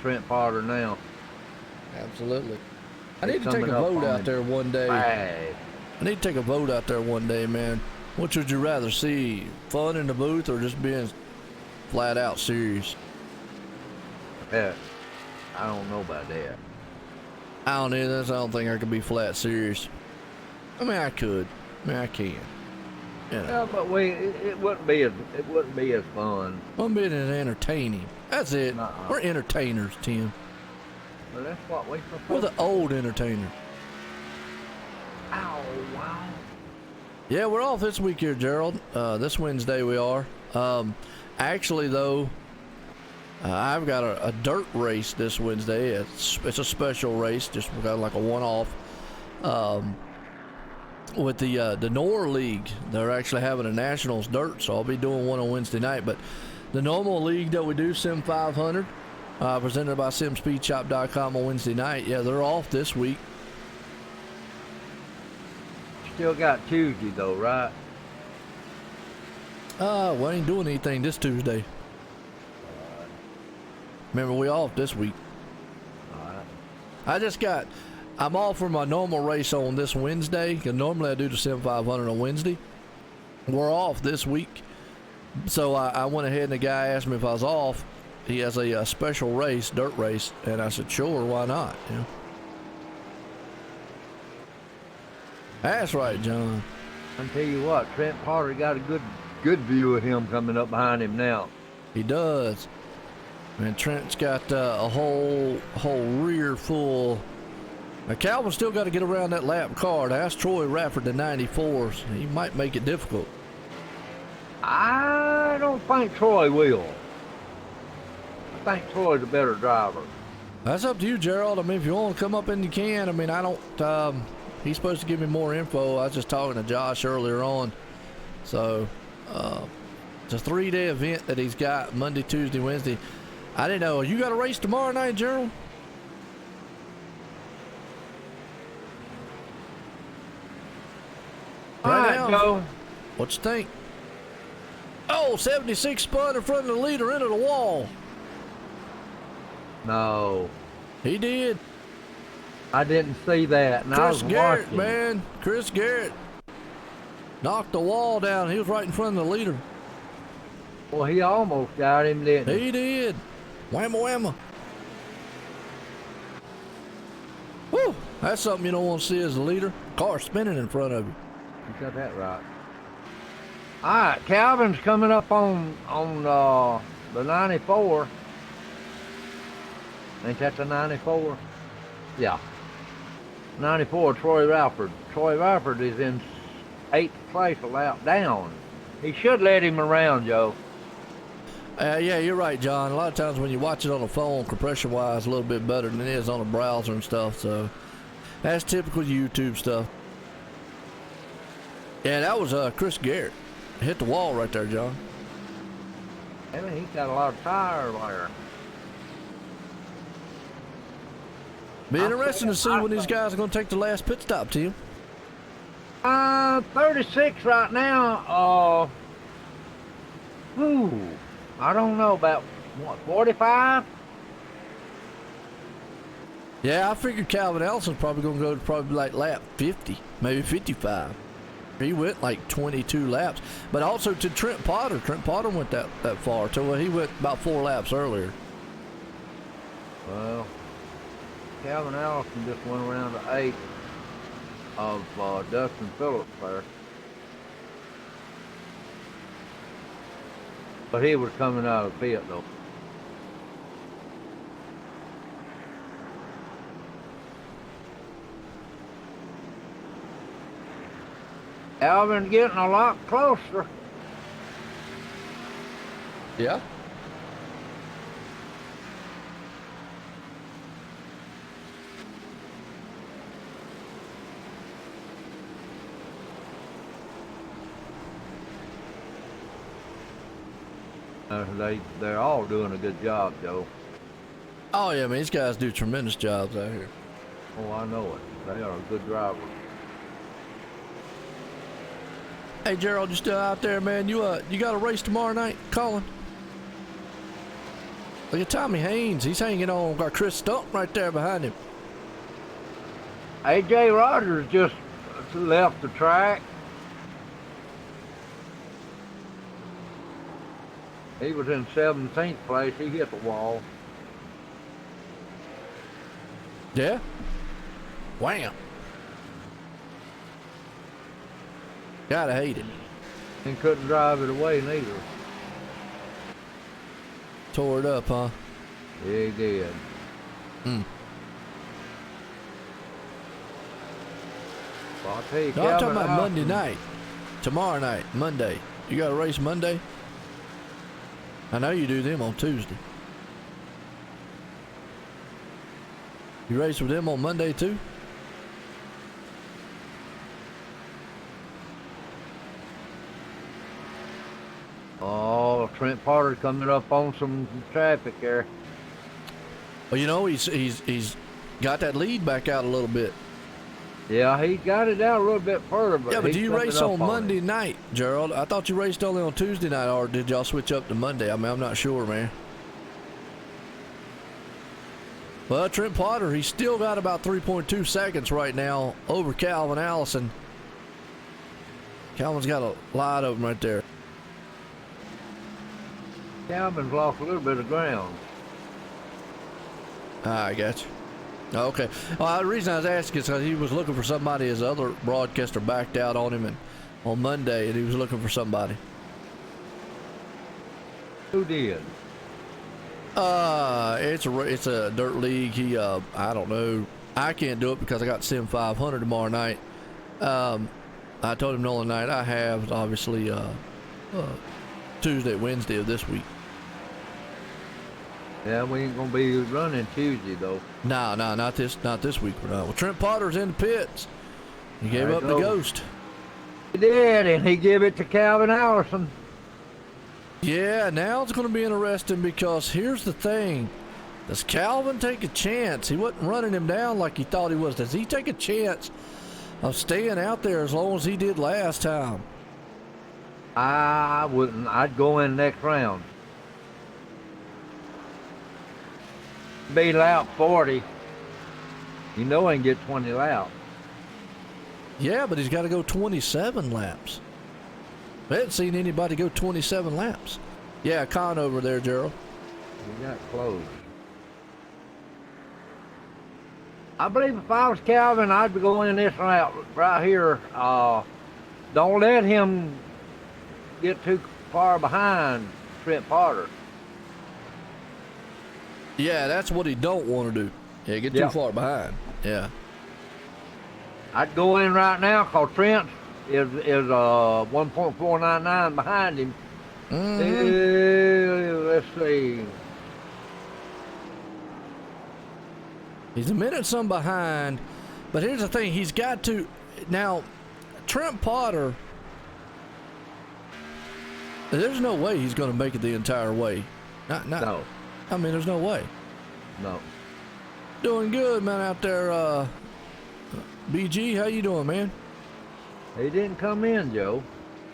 Trent Potter now. Absolutely. I need to take a vote out there one day. Bad. I need to take a vote out there one day, man. Which would you rather see? Fun in the booth or just being flat out serious? Yeah, I don't know about that. I don't either. I don't think I could be flat serious. I mean, I could. I mean, I can. You know. Yeah, but it wouldn't be as fun. Wouldn't be as entertaining. That's it. Uh-uh. We're entertainers, Tim. Well, that's what we prefer. We're the old entertainer. Ow, wow. Yeah, we're off this week here, Gerald. This Wednesday we are. Actually, though, I've got a dirt race this Wednesday. It's a special race, just got like a one-off. With the NOR League, they're actually having a Nationals dirt, so I'll be doing one on Wednesday night. But the normal league that we do, Sim 500, Presented by SimSpeedShop.com on Wednesday night. Yeah, they're off this week. Still got Tuesday though, right? We ain't doing anything this Tuesday. Remember, we off this week. I'm off for my normal race on this Wednesday, because normally I do the Sim 500 on Wednesday. We're off this week. So I went ahead and the guy asked me if I was off. He has a special race, dirt race, and I said, sure, why not? You know? That's right, John. I'll tell you what, Trent Potter got a good view of him coming up behind him now. He does. And Trent's got a whole rear full. Now Calvin's still got to get around that lap car. That's Troy Rafford, the 94s. He might make it difficult. I don't think Troy will. I think Troy's a better driver. That's up to you, Gerald. I mean, if you want to come up and you can. I mean, I don't. He's supposed to give me more info. I was just talking to Josh earlier on. So, it's a 3-day event that he's got Monday, Tuesday, Wednesday. I didn't know. You got a race tomorrow night, Gerald? All right, Joe. What you think? Oh, 76 spun in front of the leader into the wall. No. He did. I didn't see that. And Chris Garrett, watching. man. Chris Garrett knocked the wall down. He was right in front of the leader. Well, he almost got him, didn't he? He did. Whamma whamma. Woo! That's something you don't want to see as a leader. Car spinning in front of you. You got that right. All right, Calvin's coming up on the 94. Ain't that the 94? Yeah. 94, Troy Rafford. Troy Rafford is in 8th place, a lap down. He should let him around, Joe. Yeah, you're right, John. A lot of times when you watch it on the phone, compression-wise, a little bit better than it is on the browser and stuff. So that's typical YouTube stuff. Yeah, that was Chris Garrett. Hit the wall right there, John. I mean, he's got a lot of tire wear. Be interesting to see when these guys are going to take the last pit stop, Tim. 36 right now. I don't know, about what, 45? Yeah, I figured Calvin Ellison's probably going to go to like lap 50, maybe 55. He went like 22 laps, but also to Trent Potter. Trent Potter went that far, so he went about 4 laps earlier. Well, Calvin Allison just went around the 8th of Dustin Phillips there. But he was coming out of the pit though. Alvin's getting a lot closer. Yeah. They're all doing a good job, Joe. Oh yeah, man, these guys do tremendous jobs out here. Oh, I know it. They are a good driver. Hey Gerald, you still out there, man? You got a race tomorrow night, Colin? Look at Tommy Haynes. He's hanging on. Got Chris Stump right there behind him. A.J. Rogers just left the track. He was in 17th place. He hit the wall. Yeah? Wham. Gotta hate it. And couldn't drive it away neither. Tore it up, huh? Yeah, he did. Mm. Well, I'll tell you, No, I'm talking about Monday night. Tomorrow night, Monday. You got a race Monday? I know you do them on Tuesday. You race with them on Monday too? Oh, Trent Potter coming up on some traffic there. Well, you know, he's got that lead back out a little bit. Yeah, he got it out a little bit further. But yeah, but do you race on Monday it. night, Gerald? I thought you raced only on Tuesday night, or did y'all switch up to Monday? I mean, I'm not sure, man. Well, Trent Potter, he's still got about 3.2 seconds right now over Calvin Allison. Calvin's got a lot of them right there. Calvin's lost a little bit of ground. I got you. Okay. Well, the reason I was asking is because he was looking for somebody. His other broadcaster backed out on him on Monday, and he was looking for somebody. Who did? It's a dirt league. He I don't know. I can't do it because I got Sim 500 tomorrow night. I told him the only night I have is obviously Tuesday, Wednesday of this week. Yeah, we ain't gonna be running Tuesday though. No, not this week. We're not. Well, Trent Potter's in the pits. He gave up the ghost. He did, and he gave it to Calvin Allison. Yeah, now it's going to be interesting because here's the thing. Does Calvin take a chance? He wasn't running him down like he thought he was. Does he take a chance of staying out there as long as he did last time? I wouldn't. I'd go in next round. Be lap 40. You know I can get 20 laps. Yeah, but he's got to go 27 laps. I haven't seen anybody go 27 laps. Yeah, Con over there, Gerald. We got close. I believe if I was Calvin, I'd be going in this route right here. Don't let him get too far behind Trent Potter. Yeah, that's what he don't want to do. Yeah, get too far behind. Yeah. I'd go in right now because Trent is 1.499 behind him. Let's see. He's a minute some behind, but here's the thing: he's got to now. Trent Potter. There's no way he's going to make it the entire way. No. I mean, there's no way. No. Doing good, man, out there. BG, how you doing, man? He didn't come in, Joe.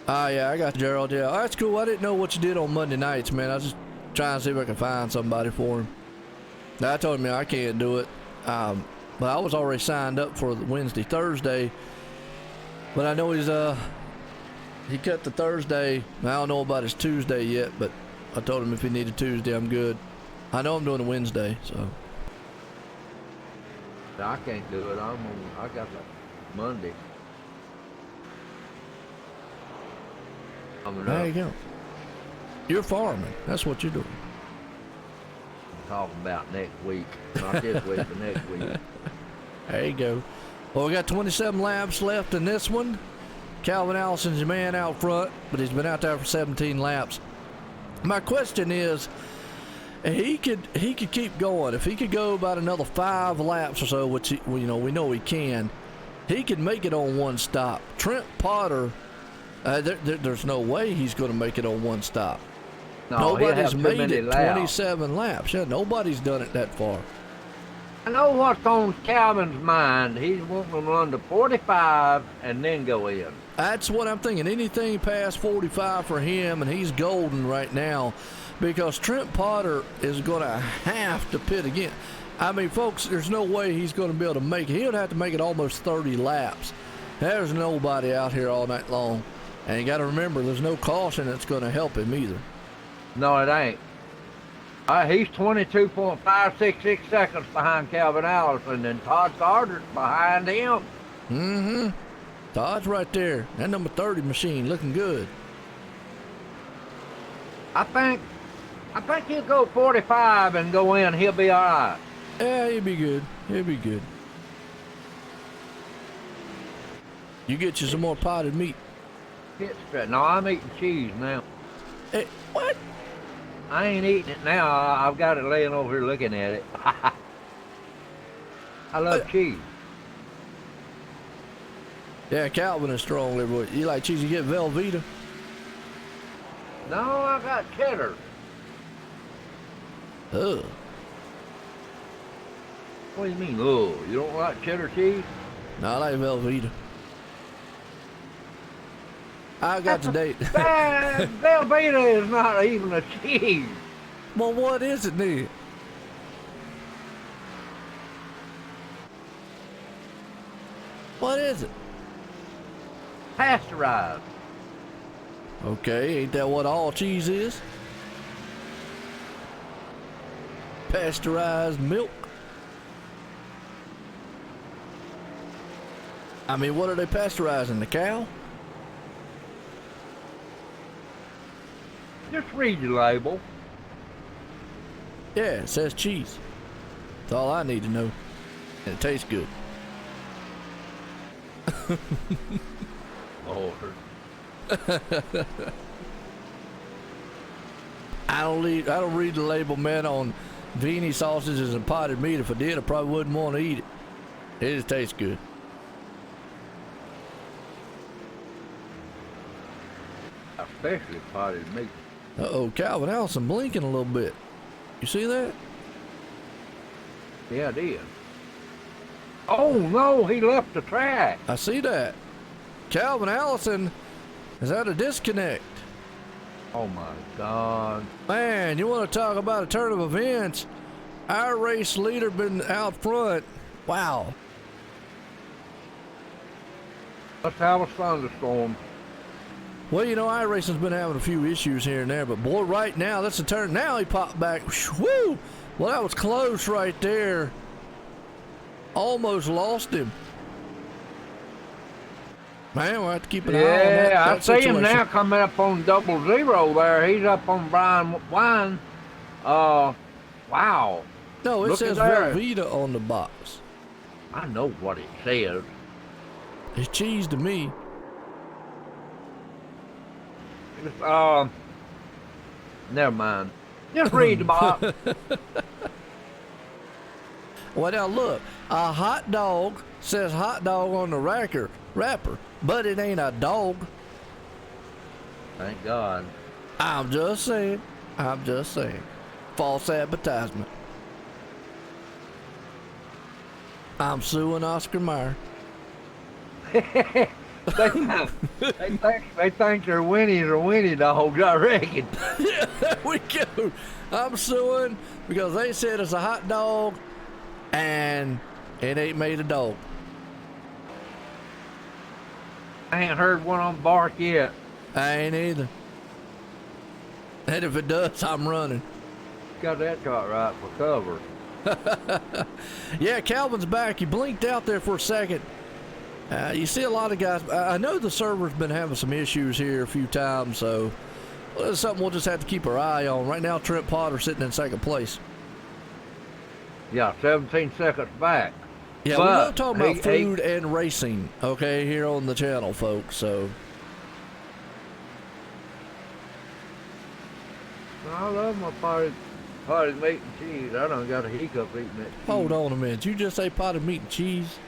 Yeah, I got Gerald. Yeah, that's cool. I didn't know what you did on Monday nights, man. I was just trying to see if I could find somebody for him. I told him, man, I can't do it. But I was already signed up for Wednesday, Thursday. But I know he cut the Thursday. I don't know about his Tuesday yet, but I told him if he needed Tuesday, I'm good. I know I'm doing a Wednesday, so. I can't do it. I got the Monday. There you go. You're farming. That's what you're doing. I'm talking about next week. Not this week, but next week. There you go. Well, we got 27 laps left in this one. Calvin Allison's your man out front, but he's been out there for 17 laps. My question is, he could keep going. If he could go about another 5 laps or so, which we know he can, he could make it on one stop. Trent Potter, there's no way he's going to make it on one stop. No, nobody's made it laps. 27 laps. Yeah, nobody's done it that far. I know what's on Calvin's mind. He's wanting to run to 45 and then go in. That's what I'm thinking. Anything past 45 for him, and he's golden right now because Trent Potter is going to have to pit again. I mean, folks, there's no way he's going to be able to make it. He would have to make it almost 30 laps. There's nobody out here all night long. And you got to remember, there's no caution that's going to help him either. No, it ain't. He's 22.566 seconds behind Calvin Allison, and Todd Carter's behind him. Mm-hmm. Todd's right there. That number 30 machine looking good. I think he'll go 45 and go in. He'll be all right. Yeah, he'll be good. He'll be good. You get you some more potted meat. No, I'm eating cheese now. Hey, what? I ain't eating it now. I've got it laying over here looking at it. I love cheese. Yeah, Calvin is strong liver boy. You like cheese? You get Velveeta? No, I got cheddar. Ugh. What do you mean? Oh, you don't like cheddar cheese? No, I like Velveeta. I got the date. Velveeta is not even a cheese. Well, what is it then? What is it? Pasteurized. Okay, ain't that what all cheese is? Pasteurized milk. I mean, what are they pasteurizing? The cow? Just read your label. Yeah, it says cheese. That's all I need to know. And it tastes good. Lord. I don't read the label, man, on Vini sausages and potted meat. If I did, I probably wouldn't want to eat it. It just tastes good. Especially potted meat. Uh-oh, Calvin Allison blinking a little bit. You see that? Yeah, I did. Oh, no, he left the track. I see that. Calvin Allison is at a disconnect. Oh, my God. Man, you want to talk about a turn of events? Our race leader been out front. Wow. Let's have a thunderstorm. Well, you know, iRacing's been having a few issues here and there, but boy, right now, that's a turn. Now he popped back. Woo! Well, that was close right there. Almost lost him. Man, we'll have to keep an eye on that. Yeah, I that see him situation. now coming up on 00 there. He's up on Brian Wine. Wow. No, it Look says at that. Velveeta on the box. I know what it says. It's cheese to me. Never mind. Just read the box. Well, now look, a hot dog says hot dog on the wrapper, but it ain't a dog. Thank God. I'm just saying. False advertisement. I'm suing Oscar Mayer. They think their Winnies are Winnie dogs, I reckon. Yeah, there we go. I'm suing because they said it's a hot dog and it ain't made a dog. I ain't heard one on bark yet. I ain't either. And if it does, I'm running. Got that caught right for cover. Yeah, Calvin's back. He blinked out there for a second. You see a lot of guys. I know the server's been having some issues here a few times, so it's something we'll just have to keep our eye on. Right now, Trent Potter sitting in second place. Yeah, 17 seconds back. Yeah, we love talking about food and racing, okay, here on the channel, folks. So I love my potted meat and cheese. I done got a hiccup eating that cheese. hold on a minute. You just say potted meat and cheese?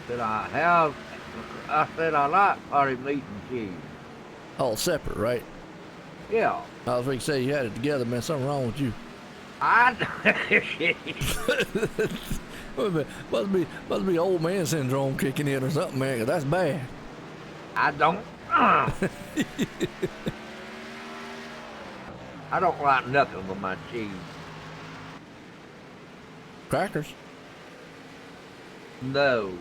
I said I like potted meat and cheese. All separate, right? Yeah. I was going to say you had it together, man. Something wrong with you. Must be old man syndrome kicking in or something, man, 'cause that's bad. I don't. I don't like nothing with my cheese. Crackers. No.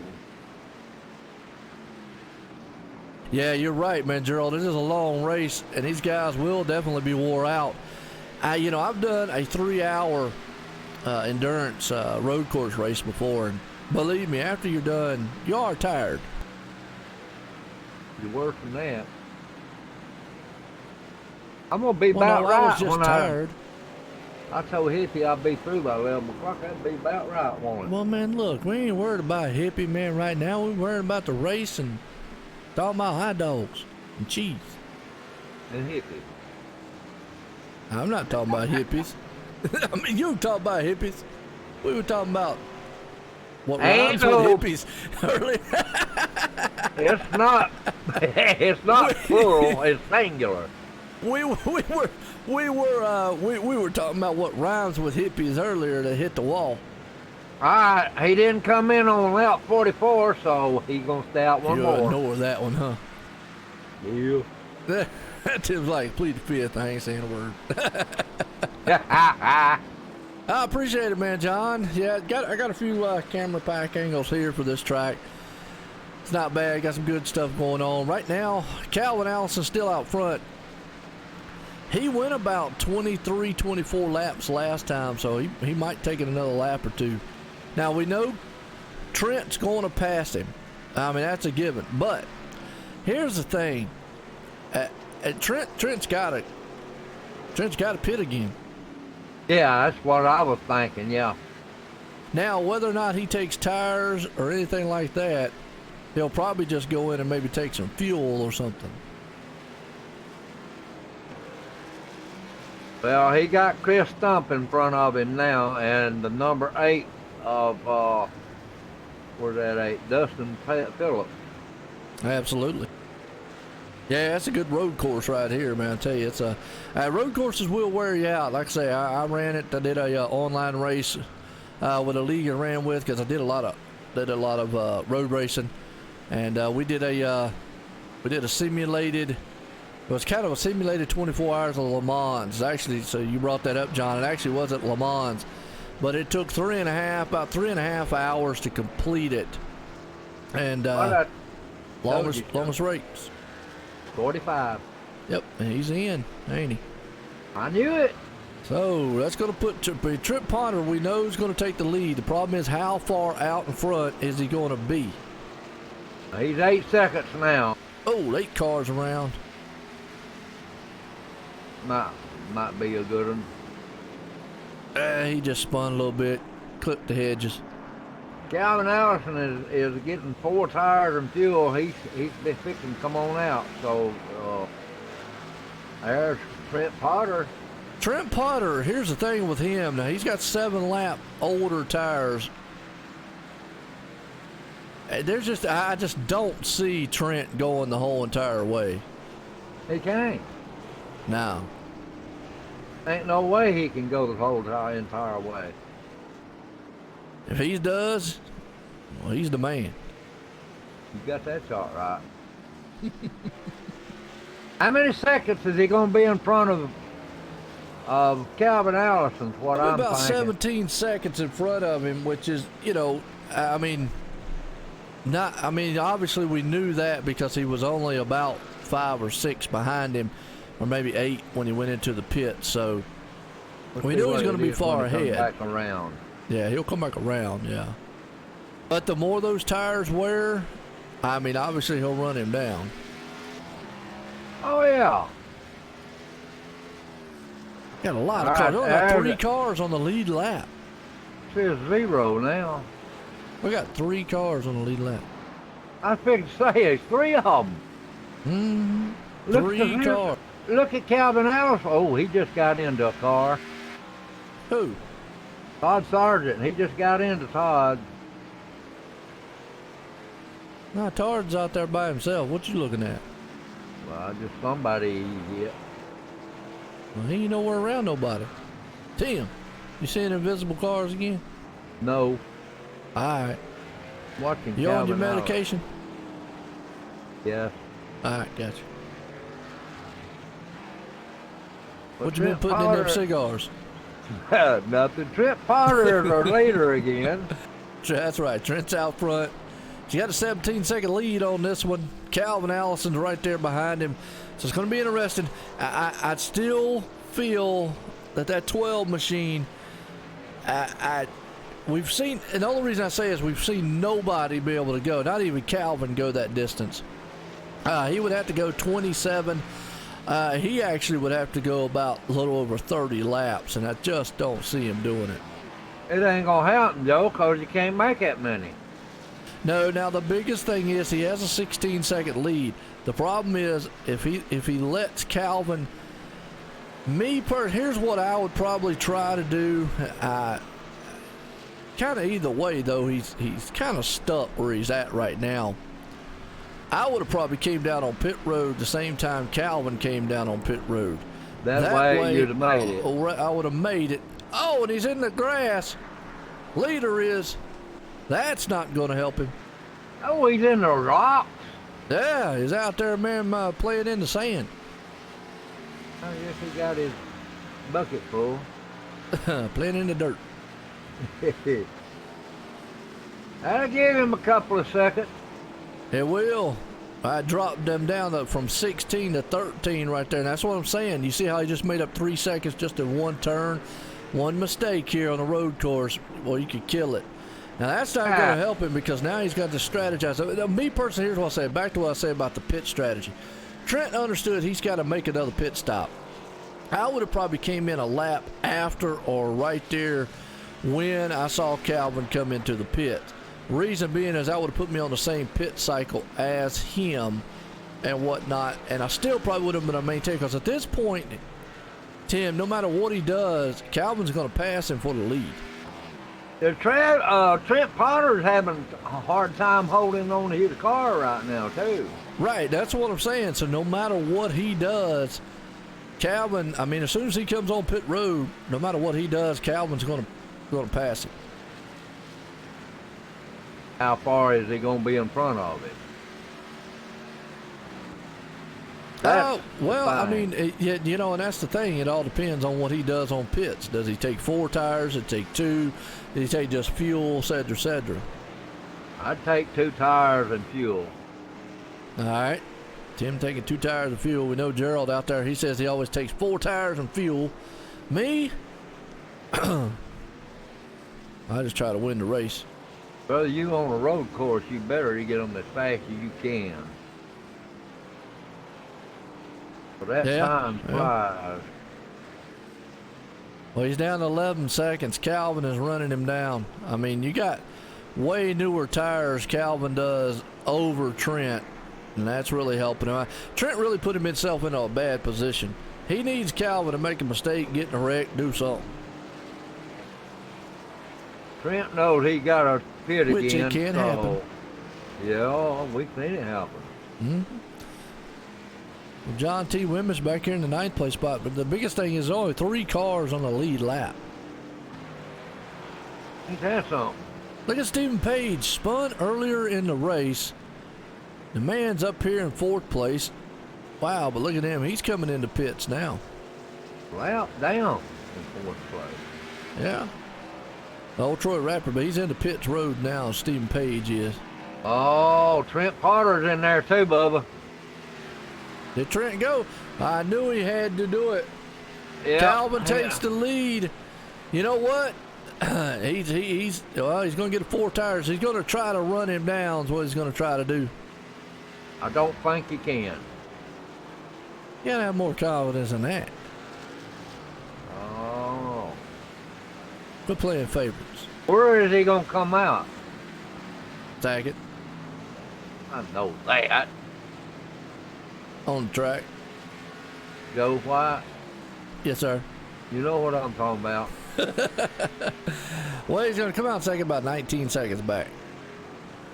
Yeah, you're right, man, Gerald. This is a long race, and these guys will definitely be wore out. I've done a 3-hour endurance road course race before, and believe me, after you're done, you are tired. You're worse than that. I'm gonna be Well, about no, right I was just when tired. I told Hippie I'd be through by 11 o'clock. That'd be about right, won't it? Well, man, look, we ain't worried about hippie, man, right now. We're worried about the race and talking about hot dogs and cheese. And Hippie. I'm not talking about hippies. I mean, you talk about hippies. We were talking about what rhymes with hippies earlier. It's not plural. It's singular. We were talking about what rhymes with hippies earlier that hit the wall. All right, he didn't come in on lap 44, so he's gonna stay out one You'll more. ignore that one, huh? Yeah. That Tim's like, plead the fifth. I ain't saying a word. Yeah. I appreciate it, man, John. Yeah, I got a few camera pack angles here for this track. It's not bad. Got some good stuff going on. Right now, Calvin Allison's still out front. He went about 23, 24 laps last time, so he might take it another lap or two. Now, we know Trent's going to pass him. I mean, that's a given. But here's the thing. Trent's got to pit again. Yeah, that's what I was thinking, yeah. Now, whether or not he takes tires or anything like that, he'll probably just go in and maybe take some fuel or something. Well, he got Chris Stump in front of him now, and the number 8 of, where's that 8? Dustin Phillips. Absolutely. Yeah, that's a good road course right here, man. I tell you, it's road courses will wear you out. Like I say, I ran it. I did a online race with a league I ran with because I did a lot of road racing, and we did a simulated. It was kind of a simulated 24 hours of Le Mans, actually. So you brought that up, John. It actually wasn't Le Mans, but it took about 3.5 hours to complete it, and longest race. 45. Yep, and he's in, ain't he? I knew it. So that's going to put Trent Potter. We know is going to take the lead. The problem is how far out in front is he going to be? He's 8 seconds now. Oh, 8 cars around. Might be a good one. He just spun a little bit, clipped the hedges. Calvin Allison is getting 4 tires and fuel. He's fixing to come on out. So there's Trent Potter. Trent Potter, here's the thing with him. Now, he's got 7-lap older tires. I just don't see Trent going the whole entire way. He can't. No. Ain't no way he can go the whole entire way. If he does, well, he's the man. You got that shot right. How many seconds is he going to be in front of Calvin Allison's? What I'm about thinking. 17 seconds in front of him, which is, obviously we knew that because he was only about 5 or 6 behind him, or maybe 8 when he went into the pit. So we knew he was going to be far ahead. Back around. Yeah, he'll come back around, yeah. But the more those tires wear, obviously he'll run him down. Oh, yeah. Got a lot of cars. We got 3 cars on the lead lap. It says 0 now. We got 3 cars on the lead lap. I figured to say it's 3 of them. Mm-hmm. 3 cars. Look at Calvin Allison. Oh, he just got into a car. Who? Todd Sargent. He just got into Todd. No, Todd's out there by himself. What you looking at? Well, just somebody he hit. Well, he ain't nowhere around nobody. Tim, you seeing invisible cars again? No. All right. Watching You on your Calvin medication? Yes. All right, gotcha. But What you been putting in them cigars? Nothing. Trent Potter is our leader again. That's right. Trent's out front. She got a 17-second lead on this one. Calvin Allison's right there behind him. So it's going to be interesting. I still feel that 12 machine, we've seen, and the only reason I say is we've seen nobody be able to go, not even Calvin go that distance. He would have to go 27. He actually would have to go about a little over 30 laps, and I just don't see him doing it. It ain't going to happen, Joe, because you can't make that many. No, now the biggest thing is he has a 16-second lead. The problem is if he lets Calvin, here's what I would probably try to do. Kind of either way, though, he's kind of stuck where he's at right now. I would have probably came down on pit road the same time Calvin came down on pit road. That way you'd have made it. I would have made it. Oh, and he's in the grass. Leader is. That's not going to help him. Oh, he's in the rocks. Yeah, he's out there, man, playing in the sand. I guess he got his bucket full. Playing in the dirt. That'll give him a couple of seconds. It will. I dropped them down from 16 to 13 right there. And that's what I'm saying. You see how he just made up 3 seconds just in one turn? One mistake here on a road course. Well, you could kill it. Now, that's not going to help him because now he's got to strategize. Me personally, here's what I say. Back to what I say about the pit strategy. Trent understood he's got to make another pit stop. I would have probably came in a lap after or right there when I saw Calvin come into the pit. Reason being is that would have put me on the same pit cycle as him and whatnot, and I still probably would have been a maintain because at this point, Tim, no matter what he does, Calvin's going to pass him for the lead. Trent Potter's having a hard time holding on to his car right now, too. Right, that's what I'm saying. So no matter what he does, Calvin, I mean, as soon as he comes on pit road, no matter what he does, Calvin's going to pass him. How far is he going to be in front of it? Well, I mean, you know, and that's the thing. It all depends on what he does on pits. Does he take 4 tires? Does he take 2? Does he take just fuel, et cetera, et cetera? I'd take 2 tires and fuel. All right. Tim taking 2 tires of fuel. We know Gerald out there, he says he always takes 4 tires and fuel. Me, I just try to win the race. Brother, you on a road course, you better get them as fast as you can. But that time flies. Well, he's down to 11 seconds. Calvin is running him down. I mean, you got way newer tires Calvin does over Trent, and that's really helping him. Trent really put himself in a bad position. He needs Calvin to make a mistake, get in a wreck, do something. Trent knows he got a pit again. Which it can happen. Yeah, we've seen it happen. Mm-hmm. Well, John T. Wimmis back here in the 9th place spot, but the biggest thing is only 3 cars on the lead lap. Ain't that something? Look at Stephen Page, spun earlier in the race. The man's up here in 4th place. Wow, but look at him. He's coming into pits now. Lap down in 4th place. Yeah. Old Troy Rapper, but he's into pits road now, Stephen Page is. Oh, Trent Potter's in there too, Bubba. Did Trent go? I knew he had to do it. Yeah, Calvin takes the lead. You know what? he's going to get 4 tires. He's going to try to run him down is what he's going to try to do. I don't think he can. You got to have more confidence than that. Oh. Quit playing favorites. Where is he going to come out? Tag it. I know that. On the track. Joe White? Yes, sir. You know what I'm talking about. Well, he's going to come out second about 19 seconds back.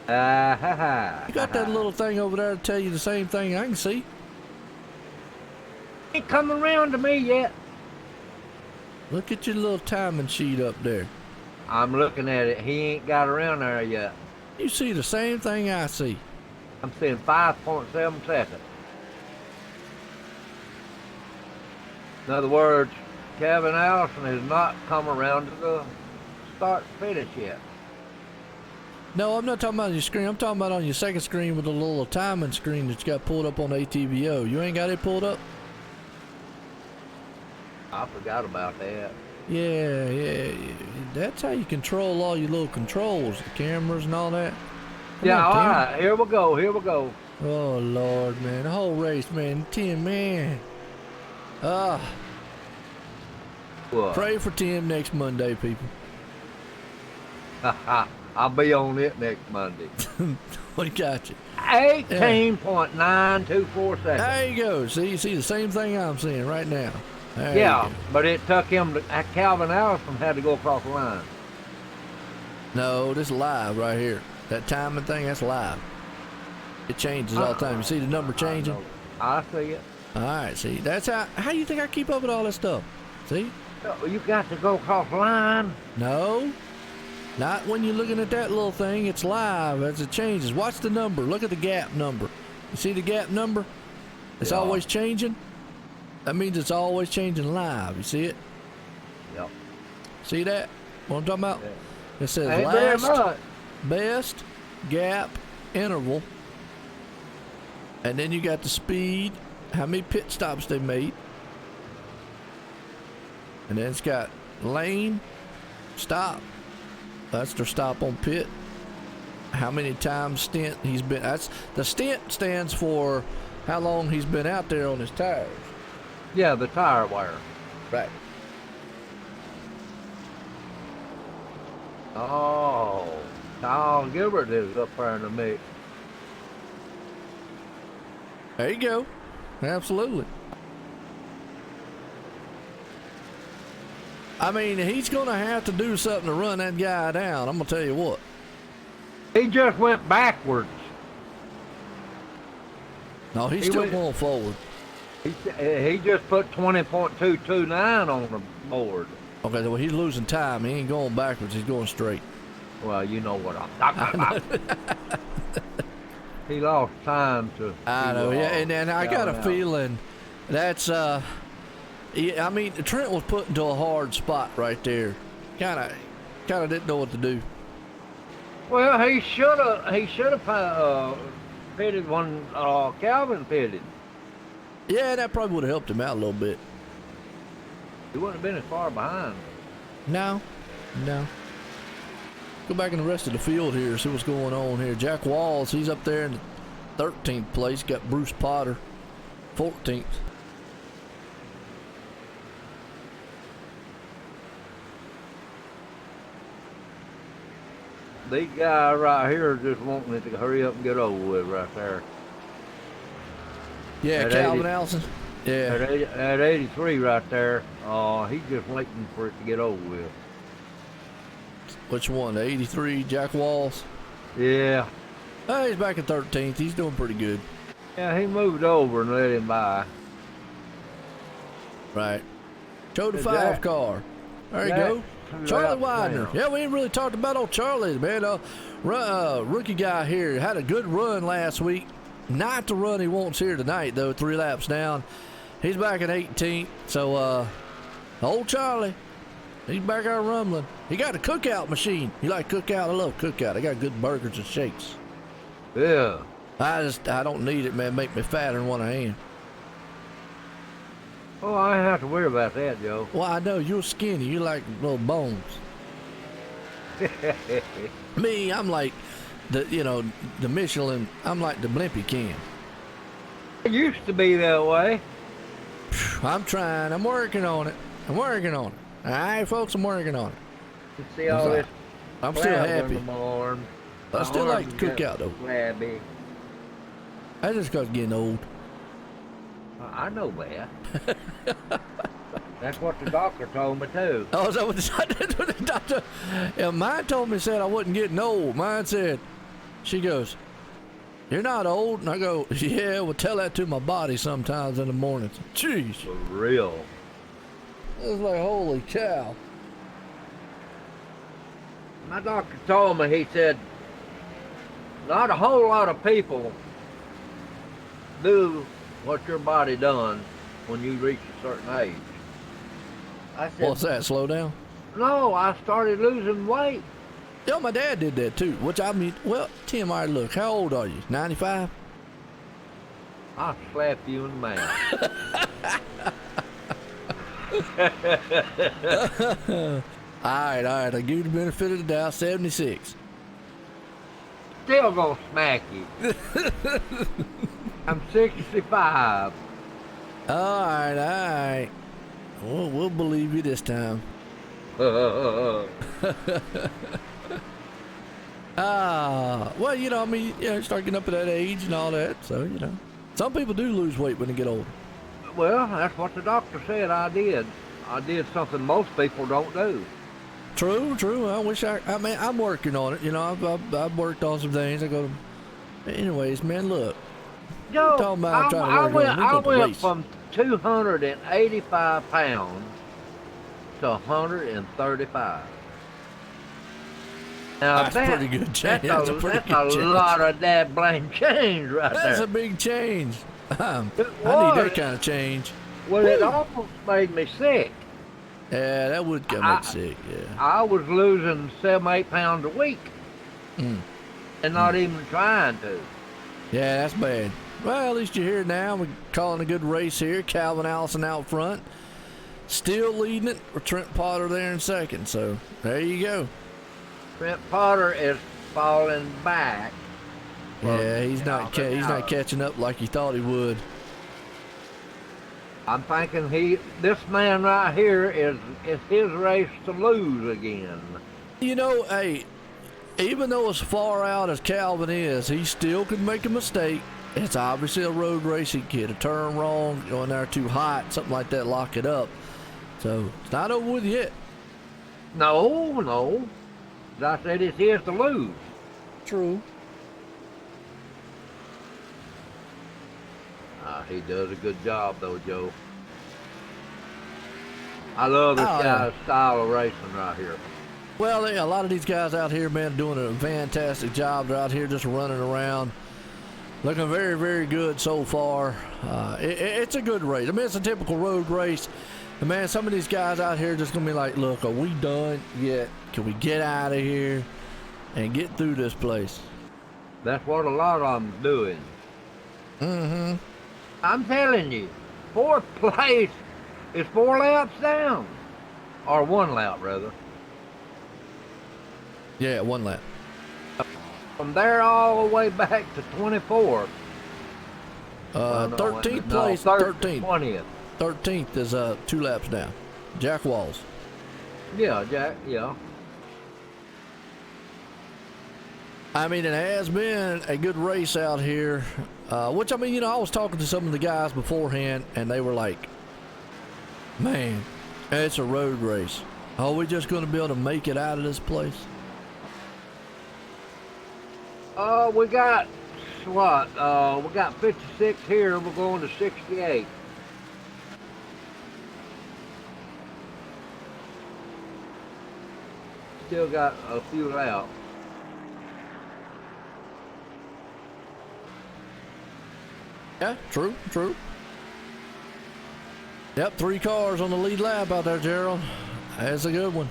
You got that little thing over there to tell you the same thing I can see. Ain't coming around to me yet. Look at your little timing sheet up there. I'm looking at it. He ain't got around there yet. You see the same thing I see. I'm seeing 5.7 seconds. In other words, Kevin Allison has not come around to the start finish yet. No, I'm not talking about on your screen. I'm talking about on your second screen with the little timing screen that you got pulled up on ATVO. You ain't got it pulled up? I forgot about that. Yeah. That's how you control all your little controls, the cameras and all that. Yeah, all right. Here we go. Oh, Lord, man. The whole race, man. Tim, man. What? Pray for Tim next Monday, people. I'll be on it next Monday. We got you. 18.924 seconds. There you go. See, you see the same thing I'm seeing right now. Yeah, but it took him to, Calvin Allison had to go across the line. No, this is live right here. That timing thing, that's live. It changes all the time. You see the number changing? I see it. All right, see, that's how you think I keep up with all this stuff? See? You got to go across the line. No. Not when you're looking at that little thing. It's live as it changes. Watch the number. Look at the gap number. You see the gap number? It's always changing. That means it's always changing live. You see it? Yep. See that? What I'm talking about? Yeah. It says Ain't last, best, gap, interval. And then you got the speed, how many pit stops they made. And then it's got lane, stop. That's their stop on pit. How many times stint he's been. That's the stint stands for how long he's been out there on his tires. Yeah, the tire wear. Right. Oh, Kyle Gilbert is up there in the mix. There you go. Absolutely. I mean, he's going to have to do something to run that guy down. I'm going to tell you what. He just went backwards. No, he's still going forward. He just put 20.229 on the board. Okay, well, he's losing time. He ain't going backwards. He's going straight. Well, you know what I'm talking about. He lost time to. I know, yeah, and I got a feeling that's I mean, Trent was put into a hard spot right there. Kind of didn't know what to do. Well, he should have pitted when Calvin pitted. Yeah, that probably would have helped him out a little bit. He wouldn't have been as far behind. No. Go back in the rest of the field here, see what's going on here. Jack Walls, he's up there in the 13th place. Got Bruce Potter, 14th. These guys right here are just wanting it to hurry up and get over with right there. Yeah, at Calvin 80, Allison. Yeah. At 83 right there, he's just waiting for it to get over with. Which one? The 83, Jack Walls? Yeah. Oh, he's back in 13th. He's doing pretty good. Yeah, he moved over and let him by. Right. Show the 5 car. There you go. Charlie Widener. Yeah, we ain't really talked about old Charlie, man. Rookie guy here had a good run last week. Not the run he wants here tonight, though. 3 laps down. He's back at 18th. So, old Charlie, he's back out rumbling. He got a cookout machine. You like cookout? I love cookout. I got good burgers and shakes. Yeah. I don't need it, man. Make me fatter than what I am. Oh, I ain't have to worry about that, Joe. Well, I know you're skinny. You like little bones. Me, I'm like the Michelin. I'm like the Blimpie can. It used to be that way. I'm trying. I'm working on it. All right, folks, I'm working on it. You see all this. I'm still happy. Arm. I still like to cook out though. Flabby. That's just because getting old. I know that. That's what the doctor told me too. Oh, is that what the doctor? Yeah, mine told me, said I wasn't getting old. Mine said, she goes, "You're not old." And I go, "Yeah, well, tell that to my body sometimes in the mornings." Jeez. For real. It was like, holy cow. My doctor told me, he said, not a whole lot of people do what your body done when you reach a certain age. I said, What's that, slow down? No, I started losing weight. Yeah, my dad did that too, which I mean, well, Tim, all right, look, how old are you? 95? I'll slap you in the mouth. All right, I give you the benefit of the doubt, 76. Still gonna smack you. I'm 65. All right. We'll believe you this time. Well, I mean, you start getting up at that age and all that, so, Some people do lose weight when they get older. Well, that's what the doctor said I did. I did something most people don't do. True. I wish I mean, I'm working on it. I've worked on some things. Anyways, man, look. Joe, Talking about I'm trying to work on it. I went from 285 pounds to 135. Now That's pretty good change. That's a pretty that's good a change. lot of that blame change right That's there. a big change. I need was. that kind of change. Well, it almost made me sick. Yeah, that would get me sick, yeah. I was losing 7-8 pounds a week. And not even trying to. Yeah, that's bad. Well, at least you're here now. We're calling a good race here. Calvin Allison out front. Still leading it with Trent Potter there in second. So, there you go. Trent Potter is falling back. Yeah, he's not catching up like he thought he would. I'm thinking this man right here is his race to lose again. You know, hey, even though as far out as Calvin is, he still could make a mistake. It's obviously a road race. He could get a turn wrong, go in there too hot, something like that, lock it up. So it's not over with yet. No. As I said, it's his to lose. True. He does a good job, though, Joe. I love this guy's style of racing right here. Well, a lot of these guys out here, man, doing a fantastic job. They're out here just running around. Looking very, very good so far. It's a good race. I mean, it's a typical road race. And, man, some of these guys out here just going to be like, look, are we done yet? Can we get out of here and get through this place? That's what a lot of them doing. Mm-hmm. I'm telling you, fourth place is 4 laps down. Or 1 lap, rather. Yeah, 1 lap. From there all the way back to 24th. 13th place, 13th. 20th. 13th is 2 laps down. Jack Walls. Yeah, Jack, yeah. I mean, it has been a good race out here. Which, I mean, you know, I was talking to some of the guys beforehand, and they were like, man, it's a road race. Are we just going to be able to make it out of this place? We got, what, we got 56 here, we're going to 68. Still got a few laps. Yeah, true. Yep, 3 cars on the lead lap out there, Gerald. That's a good one.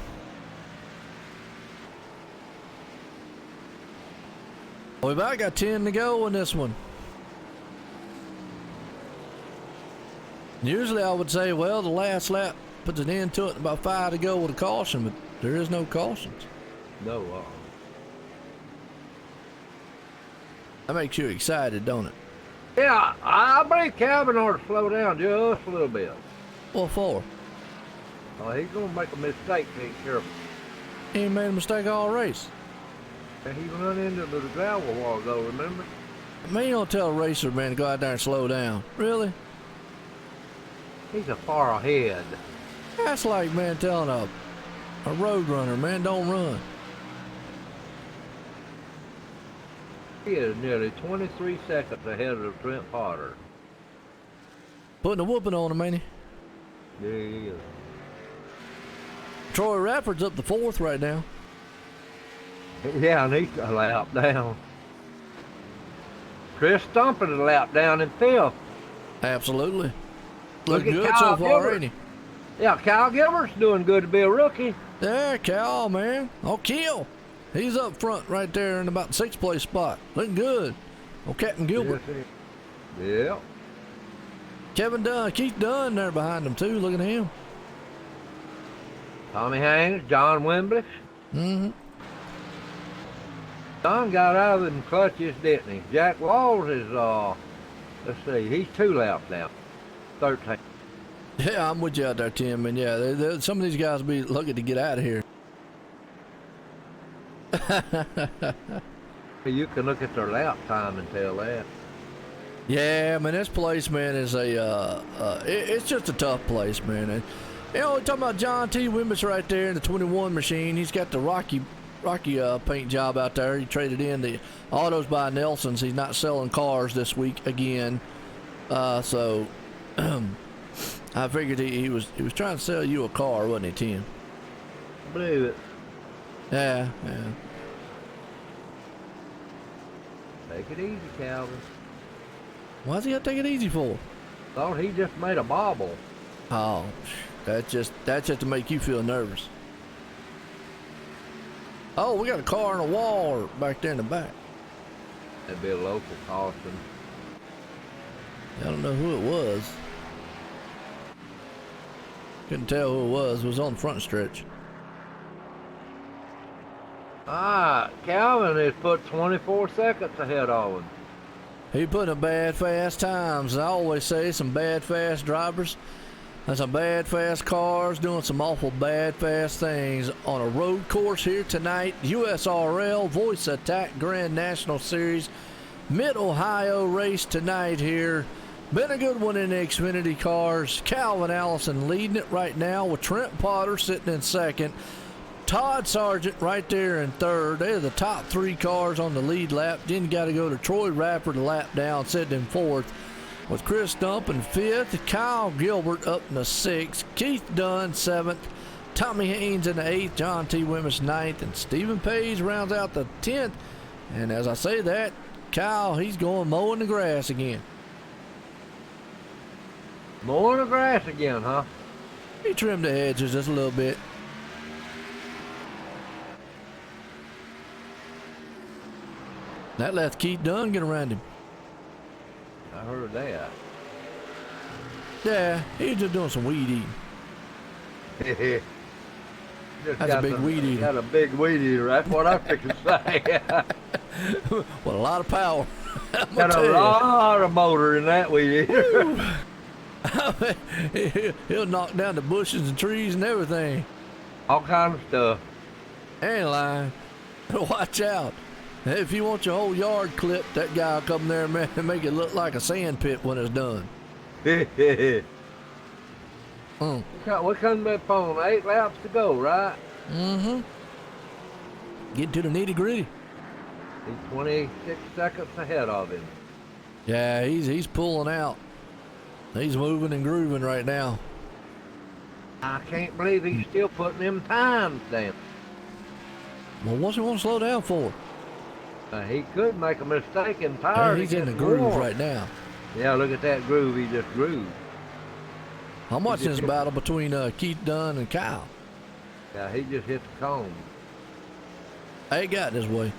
We've about got 10 to go in this one. Usually I would say, well, the last lap puts an end to it, about 5 to go with a caution, but there is no cautions. No. That makes you excited, don't it? Yeah, I believe Calvin ought to slow down just a little bit. What for? Oh, he's going to make a mistake, be careful. He ain't made a mistake all race. And he run into the gravel a while ago, remember? Man, you don't tell a racer, man, to go out there and slow down. Really? He's a far ahead. That's like, man, telling a road runner, man, don't run. He is nearly 23 seconds ahead of Trent Potter. Putting a whooping on him, ain't he? Yeah, he is. Troy Radford's up to 4th right now. Yeah, and he's a lap down. Chris Stumper's a lap down in 5th. Absolutely. Look Looking at good Kyle so far, Gilbert. ain't he? Yeah, Kyle Gilbert's doing good to be a rookie. Yeah, Cal, man. Oh, Kill. He's up front right there in about the 6th place spot. Looking good. Oh, Captain Gilbert. Yeah. Kevin Dunn, Keith Dunn there behind him, too. Look at him. Tommy Haynes, John Wembley. Mm-hmm. Don got out of them clutches, didn't he? Jack Walls is, let's see, he's 2 laps now. 13. Yeah, I'm with you out there, Tim. And yeah, some of these guys will be looking to get out of here. You can look at their lap time and tell that. Yeah, I mean, this place, man, is it's just a tough place, man. And, you know, we're talking about John T. Wimbish right there in the 21 machine. He's got the Rocky paint job out there. He traded in the autos by Nelson's. He's not selling cars this week again. So I figured he was trying to sell you a car, wasn't he, Tim? I believe it. Yeah. Take it easy, Calvin. Why's he got to take it easy for? Thought he just made a bobble. Oh, that's just to make you feel nervous. Oh, we got a car and a wall back there in the back. That'd be a local caution. I don't know who it was. Couldn't tell who it was. It was on the front stretch. Calvin has put 24 seconds ahead of him. He put in bad fast times. I always say some bad fast drivers and some bad fast cars doing some awful bad fast things on a road course here tonight. USRL VoiceAttack Grand National Series Mid-Ohio race tonight here. Been a good one in the Xfinity cars. Calvin Allison leading it right now with Trent Potter sitting in second. Todd Sargent right there in third. They're the top three cars on the lead lap. Then you got to go to Troy Rappert a lap down, sitting in fourth. With Chris Dump in fifth, Kyle Gilbert up in the sixth, Keith Dunn seventh, Tommy Haynes in the eighth, John T. Wimmis ninth, and Stephen Page rounds out the 10th. And as I say that, Kyle, he's going mowing the grass again. Mowing the grass again, huh? He trimmed the hedges just a little bit. That left Keith Dunn get around him. I heard that. Yeah, he's just doing some weed eating. That's a big weed eater. Got a big weed eater. That's what I'm fixing to say. With a lot of power. Got a lot of motor in that weed eater. He'll knock down the bushes and trees and everything. All kinds of stuff. Ain't lying. Watch out. If you want your whole yard clipped, that guy will come there and make it look like a sand pit when it's done. We're coming up on 8 laps to go, right? Mm-hmm. Get to the nitty gritty. He's 26 seconds ahead of him. Yeah, he's pulling out. He's moving and grooving right now. I can't believe he's still putting them times down. Well, what's he want to slow down for? He could make a mistake in tires. He's in the groove right now. Yeah, look at that groove he just grooved. I'm watching this battle between Keith Dunn and Kyle. Yeah, he just hit the cone. They got this way.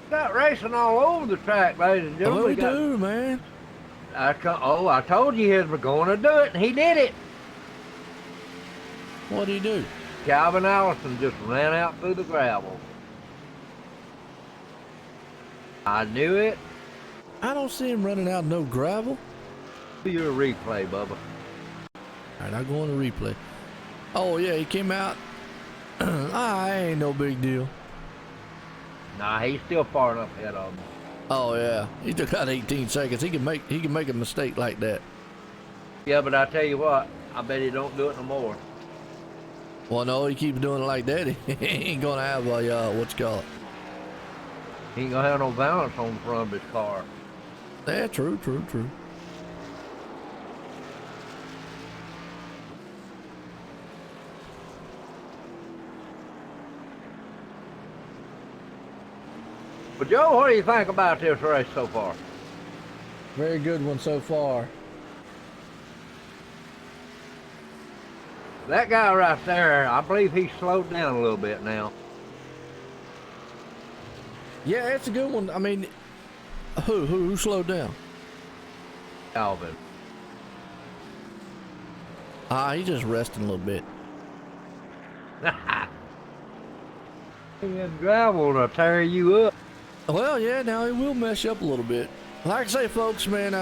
Got racing all over the track, ladies and gentlemen. Oh, we do, man. I told you he was going to do it, and he did it. What'd he do? Calvin Allison just ran out through the gravel. I knew it. I don't see him running out no gravel. Do your replay, Bubba. All right, I'll go on the replay. Oh, yeah, he came out. Ain't no big deal. Nah, he's still far enough ahead of him. Oh, yeah. He took out 18 seconds. He can make a mistake like that. Yeah, but I tell you what, I bet he don't do it no more. Well, no, he keeps doing it like that. He ain't going to have what you call it. He ain't going to have no balance on the front of his car. Yeah, true. But Joe, what do you think about this race so far? Very good one so far. That guy right there, I believe he slowed down a little bit now. Yeah, it's a good one. I mean, who slowed down? Calvin. He's just resting a little bit. He had gravel to tear you up. Well, yeah, now he will mess you up a little bit. Like I say, folks, man,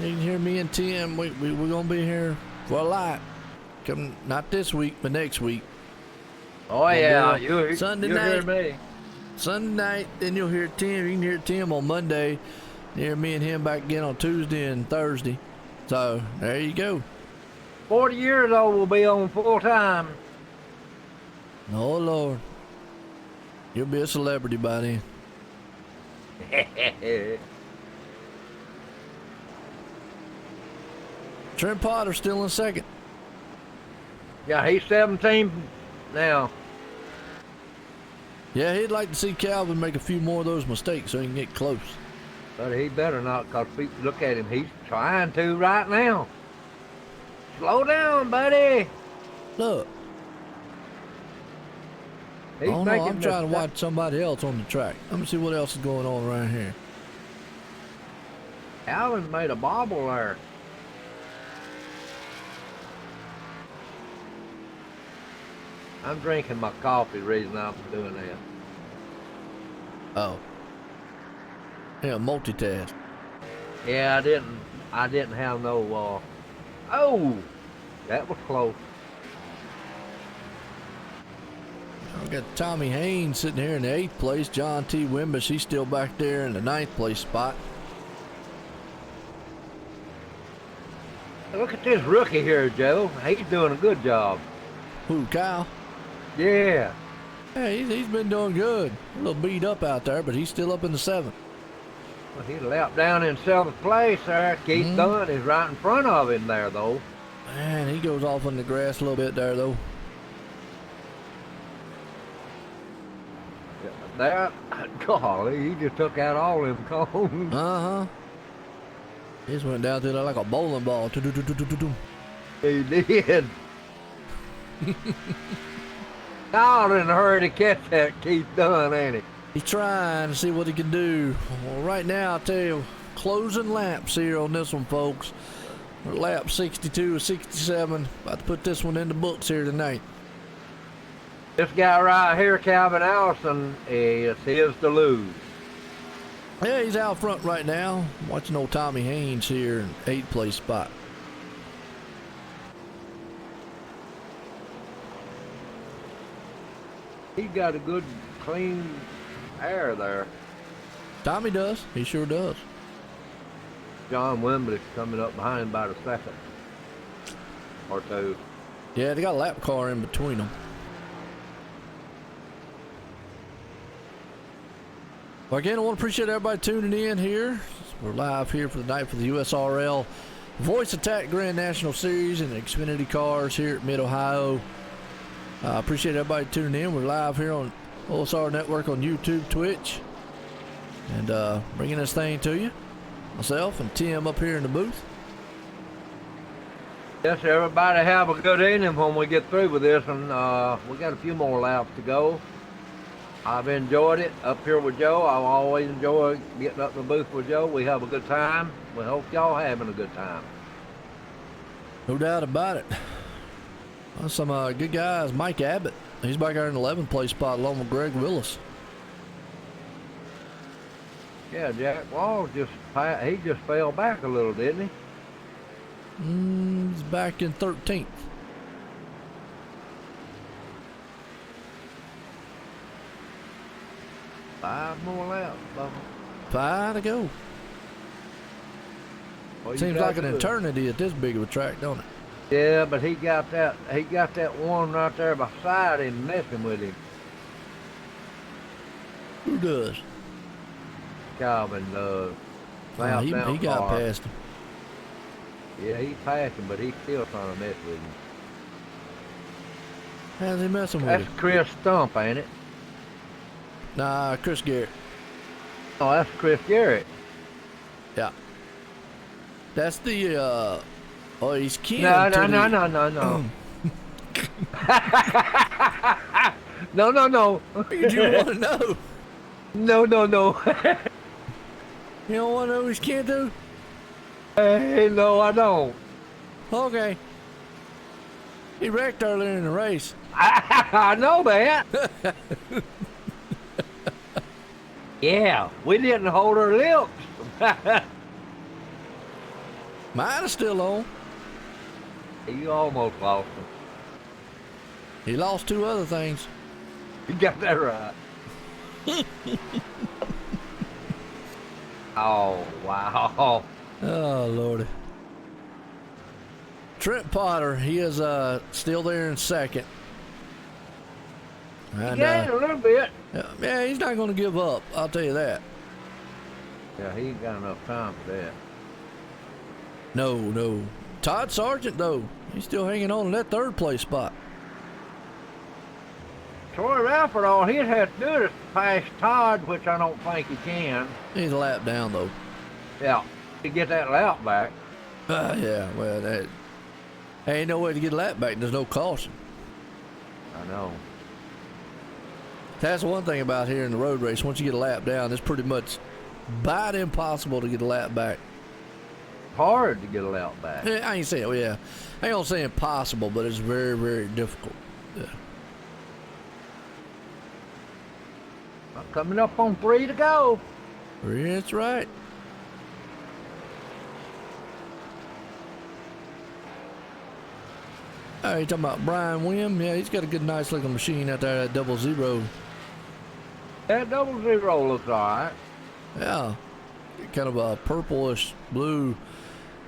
you can hear me and Tim. We're going to be here for a lot. Come, not this week, but next week. Oh, yeah. You'll Sunday hear night. me. Sunday night, then you'll hear Tim. You can hear Tim on Monday. You hear me and him back again on Tuesday and Thursday. So, there you go. 40 years old will be on full time. Oh, Lord. You'll be a celebrity by then. Trent Potter still in second. Yeah, he's 17 now. Yeah, he'd like to see Calvin make a few more of those mistakes so he can get close. But he better not, because look at him. He's trying to right now. Slow down, buddy. Look. He's Oh, no, making I'm trying to watch somebody else on the track. Let me see what else is going on right here. Calvin made a bobble there. I'm drinking my coffee, the reason I'm doing that. Oh. Yeah, multitask. Yeah, I didn't have no, oh, that was close. We got Tommy Haynes sitting here in the 8th place. John T. Wimbish, he's still back there in the 9th place spot. Look at this rookie here, Joe. He's doing a good job. Who, Kyle? Yeah. Hey, he's been doing good. A little beat up out there, but he's still up in the 7th. Well, he lapped down in 7th place there. Keith Dunn is right in front of him there, though. Man, he goes off on the grass a little bit there, though. That, golly, he just took out all them cones. Uh-huh. He just went down through there like a bowling ball. He did. Y'all in a hurry to catch that Keith Dunn, ain't he? He's trying to see what he can do. Well, right now, I tell you, closing laps here on this one, folks. We're lap 62 or 67. About to put this one in the books here tonight. This guy right here, Calvin Allison, is his to lose. Yeah, he's out front right now. Watching old Tommy Haynes here in 8th place spot. He got a good, clean air there. Tommy does. He sure does. John Wembley's coming up behind him about a second or two. Yeah, they got a lap car in between them. Well, again, I want to appreciate everybody tuning in here. We're live here for the night for the USRL VoiceAttack Grand National Series and the Xfinity cars here at Mid-Ohio. I appreciate everybody tuning in. We're live here on OSR Network on YouTube, Twitch, and bringing this thing to you. Myself and Tim up here in the booth. Yes, everybody have a good evening when we get through with this, and we got a few more laps to go. I've enjoyed it up here with Joe. I always enjoy getting up in the booth with Joe. We have a good time. We hope y'all having a good time. No doubt about it. Well, some good guys. Mike Abbott. He's back there in the 11th place spot along with Greg Willis. Yeah, Jack Wall he just fell back a little, didn't he? He's back in 13th. Five more laps, Bubba. 5 to go. Well, Seems like an eternity at this big of a track, don't it? Yeah, but he got that one right there beside him messing with him. Who does? Calvin He got past him. Yeah, he passed him, but he's still trying to mess with him. How's he messing with That's him? Chris Stump, ain't it? Nah, Chris Garrett. Oh, that's Chris Garrett. Yeah. That's the, he's kin No. to No. No. Did you want to know? No. You don't want to know who he's kin to? Hey, no, I don't. Okay. He wrecked earlier in the race. I know that. Yeah, we didn't hold our lips. Mine is still on. You almost lost him. He lost 2 other things. You got that right. Oh, wow. Oh, Lordy. Trent Potter, he is still there in 2nd. And, Yeah, a little bit. yeah, he's not going to give up. I'll tell you that. Yeah, he ain't got enough time for that. No. Todd Sargent, though, he's still hanging on in that 3rd place spot. Troy Ralford, all he'd have to do is pass Todd, which I don't think he can. He's a lap down, though. Yeah, to get that lap back. Yeah, well, that ain't no way to get a lap back. There's no caution. I know. That's one thing about here in the road race. Once you get a lap down, it's pretty much about impossible to get a lap back. Hard to get a lap back. I ain't saying, yeah. I ain't gonna say impossible, but it's very, very difficult. Yeah. Coming up on 3 to go. That's right. You talking about Brian Wim? Yeah, he's got a good, nice looking machine out there, that 00. That 00 looks alright. Yeah, kind of a purplish blue.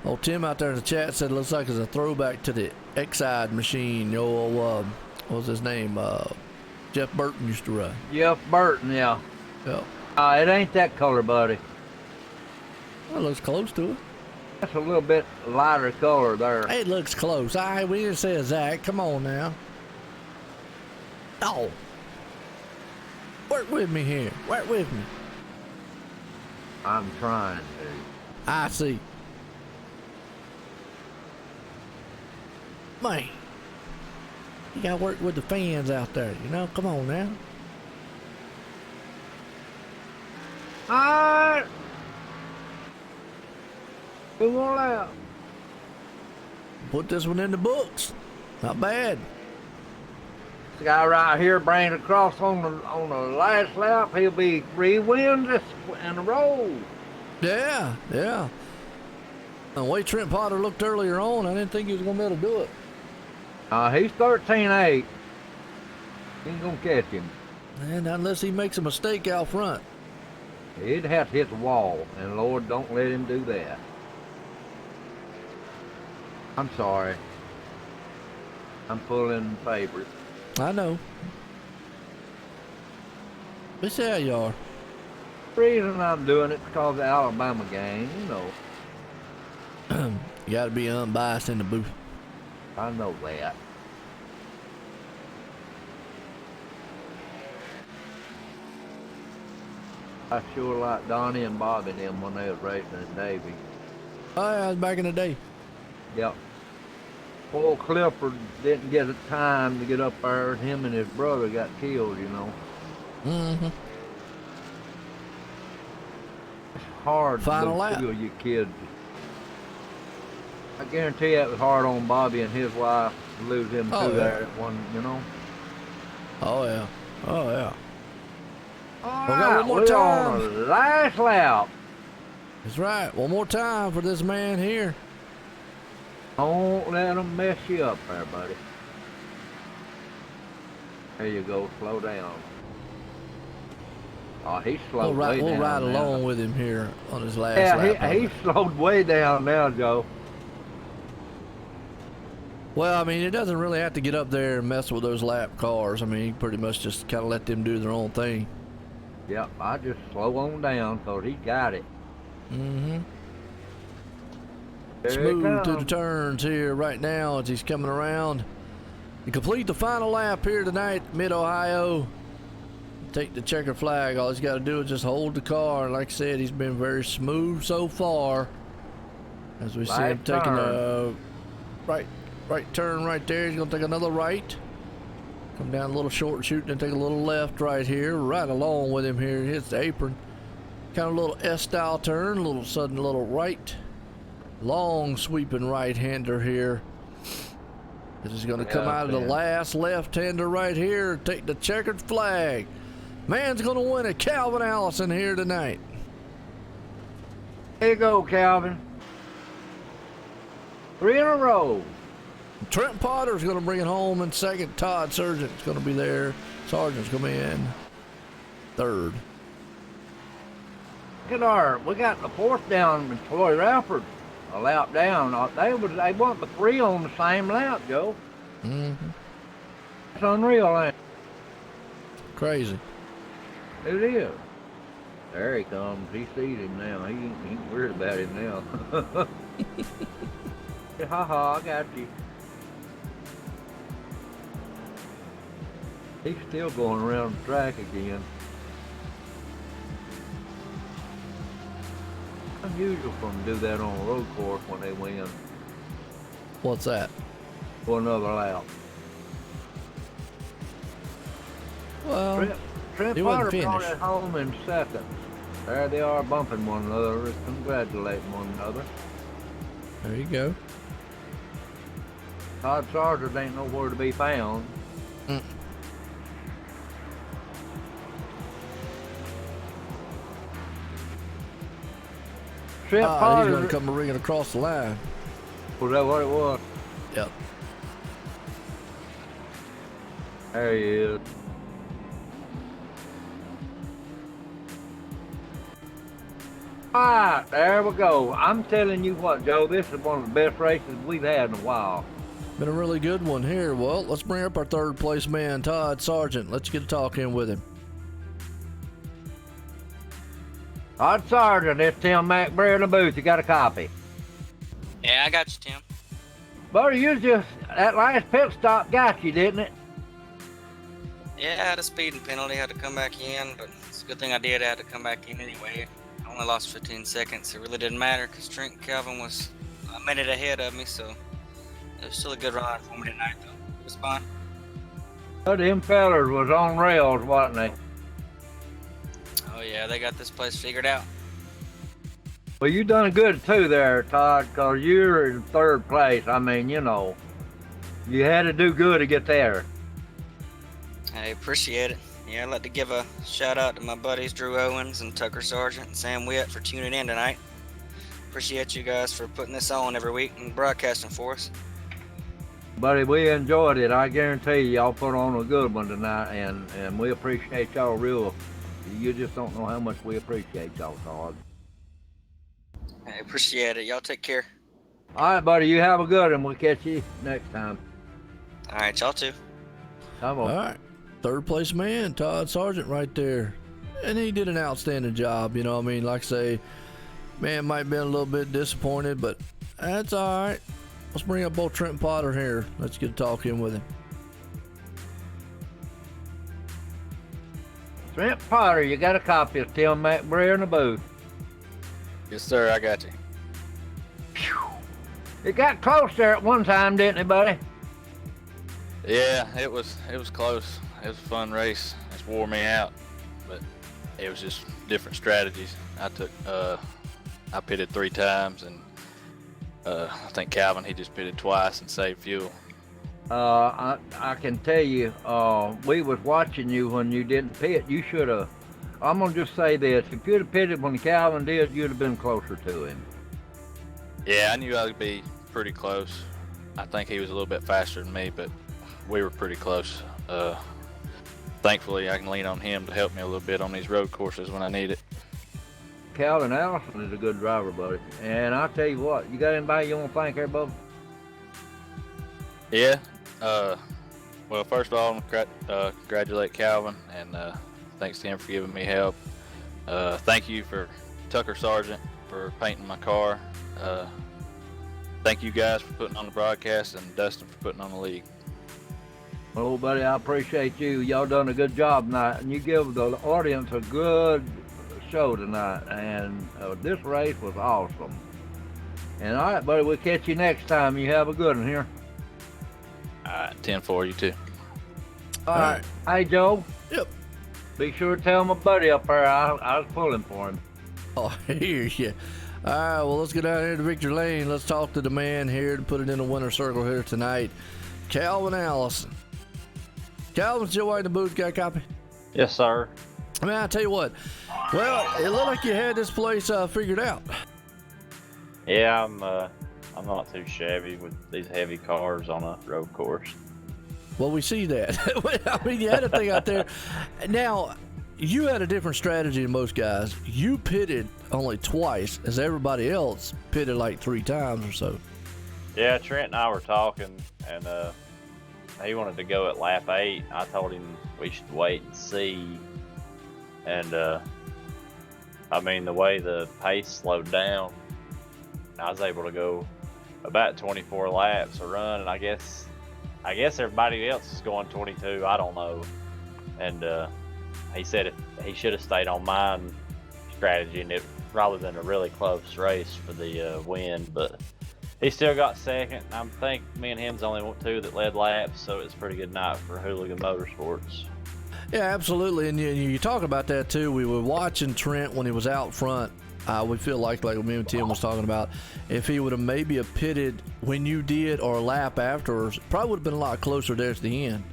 Oh, Tim out there in the chat said it looks like it's a throwback to the Exide machine. What was his name? Jeff Burton used to run. Jeff Burton, yeah. Yeah. It ain't that color, buddy. Well, it looks close to it. That's a little bit lighter color there. It looks close. All right, we didn't say exact. Come on now. Oh. Work with me here. Work with me. I'm trying to. I see. Man. You gotta work with the fans out there, you know? Come on now. Alright. 2 more laps. Put this one in the books. Not bad. This guy right here bringing across on the last lap. He'll be 3 wins in a row. Yeah, yeah. The way Trent Potter looked earlier on, I didn't think he was gonna be able to do it. He's 13-8. Ain't gonna catch him. And unless he makes a mistake out front. He'd have to hit the wall, and Lord, don't let him do that. I'm sorry. I'm pulling favorites. I know. But see how you are. The reason I'm doing it because of the Alabama game, you know. You gotta be unbiased in the booth. I know that. I sure like Donnie and Bobby and them when they was racing in Davie. Oh, yeah, that was back in the day. Yep. Poor Clifford didn't get a time to get up there. Him and his brother got killed, you know. Mm-hmm. It's hard Final to lap. kill your kids. I guarantee that was hard on Bobby and his wife to lose them two there at one, you know. Oh, yeah. Oh, yeah. All We right, got one more we're time. on the last lap. That's right. One more time for this man here. Don't let them mess you up there, buddy. There you go. Slow down. Oh, he slowed way down. We'll ride now. along with him here on his last lap. Yeah, he slowed way down now, Joe. Well, I mean, it doesn't really have to get up there and mess with those lap cars. I mean, you pretty much just kind of let them do their own thing. Yep, I just slow on down because he got it. Mm-hmm. There Smooth through the turns here right now as he's coming around. To complete the final lap here tonight, Mid-Ohio. Take the checkered flag. All he's got to do is just hold the car. Like I said, he's been very smooth so far. As we see him taking a right turn right there. He's going to take another right. Come down a little short shoot and take a little left right here. Right along with him here. Hits the apron. Kind of a little S-style turn. A little sudden little right. Long sweeping right-hander here. This is going to come out of the last left-hander right here. Take the checkered flag. Man's going to win it. Calvin Allison here tonight. There you go, Calvin. 3 in a row. Trent Potter's going to bring it home in second. Todd Sargent's going to be there. Sargent's going to be in third. Look at we got the 4th down with Troy Ralford. A lap down. They went for 3 on the same lap, Joe. Mm-hmm. It's unreal, ain't it? Crazy. It is. There he comes. He sees him now. He ain't worried about him now. Ha ha, I got you. He's still going around the track again. Unusual for them to do that on a road course when they win. What's that? For another lap. Well, Trent he wasn't Potter brought finished. it home in second. There they are bumping one another, congratulating one another. There you go. Todd Sargent ain't nowhere to be found. Trent He's Potter, going to come ringing across the line. was that what it was? Yep. There he is. Alright, there we go. I'm telling you what, Joe, this is one of the best races we've had in a while. Been a really good one here. Well, let's bring up our third place man, Todd Sargent. Let's get a talk in with him. Todd Sargent, it's Tim McBrayer in the booth. You got a copy? Yeah, I got you, Tim. Buddy, you just, that last pit stop got you, didn't it? Yeah, I had a speeding penalty, had to come back in, but it's a good thing I did. I had to come back in anyway. I only lost 15 seconds. It really didn't matter because Trent Calvin was a minute ahead of me, so it was still a good ride for me tonight, though. It was fun. But them fellers was on rails, wasn't they? Oh, yeah, they got this place figured out. Well, you done good too there, Todd, because you're in third place. I mean, you know, you had to do good to get there. I appreciate it. Yeah, I'd like to give a shout out to my buddies Drew Owens and Tucker Sargent and Sam Witt for tuning in tonight. Appreciate you guys for putting this on every week and broadcasting for us. Buddy, we enjoyed it. I guarantee you, y'all put on a good one tonight, and we appreciate y'all real. You just don't know how much we appreciate y'all, Todd. I appreciate it. Y'all take care. All right, buddy, you have a good one. We'll catch you next time. All right, y'all too. Come on. All right. Third place man, Todd Sargent right there. And he did an outstanding job, you know what I mean? Like I say, man might have been a little bit disappointed, but that's all right. Let's bring up old Trent Potter here. Let's get a talk in with him. Trent Potter, you got a copy of Tim McBrayer in the booth. Yes, sir, I got you. It got close there at one time, didn't it, buddy? Yeah, it was close. It was a fun race. It wore me out, but it was just different strategies. I pitted 3 times, and I think Calvin, he just pitted twice and saved fuel. I can tell you, we was watching you when you didn't pit. You should have. I'm gonna just say this: if you'd have pitted when Calvin did, you'd have been closer to him. Yeah, I knew I would be pretty close. I think he was a little bit faster than me, but we were pretty close. Thankfully, I can lean on him to help me a little bit on these road courses when I need it. Calvin Allison is a good driver, buddy. And I'll tell you what, you got anybody you want to thank there, Bubba? Yeah. Well, first of all, I want to congratulate Calvin, and thanks to him for giving me help. Thank you for Tucker Sargent for painting my car. Thank you guys for putting on the broadcast, and Dustin for putting on the league. Well, buddy, I appreciate you. Y'all done a good job tonight, and you give the audience a good show tonight. And this race was awesome. And all right, buddy, we'll catch you next time. You have a good one here. All right, 10-4, you too. All right. Hey, Joe. Yep. Be sure to tell my buddy up there I was pulling for him. Oh, I hear you. All right, well, let's go down here to Victory Lane. Let's talk to the man here to put it in the winner's circle here tonight, Calvin Allison. Calvin, still waiting in the booth. Got a copy? Yes, sir. I mean, I'll tell you what. Well, it looked like you had this place figured out. Yeah, I'm not too shabby with these heavy cars on a road course. Well, we see that. I mean, you had a thing out there. Now, you had a different strategy than most guys. You pitted only twice, as everybody else pitted like 3 times or so. Yeah, Trent and I were talking, and he wanted to go at lap 8. I told him we should wait and see. And I mean, the way the pace slowed down, I was able to go about 24 laps a run, and I guess everybody else is going 22. I don't know. and he said he should have stayed on mine strategy, and it rather than a really close race for the win, but he still got second. I think me and him's the only two that led laps, so it's a pretty good night for Hooligan Motorsports. Yeah, absolutely. And you talk about that too. We were watching Trent when he was out front. We feel like me and Tim was talking about, if he would have maybe pitted when you did or a lap afterwards, probably would have been a lot closer there to the end.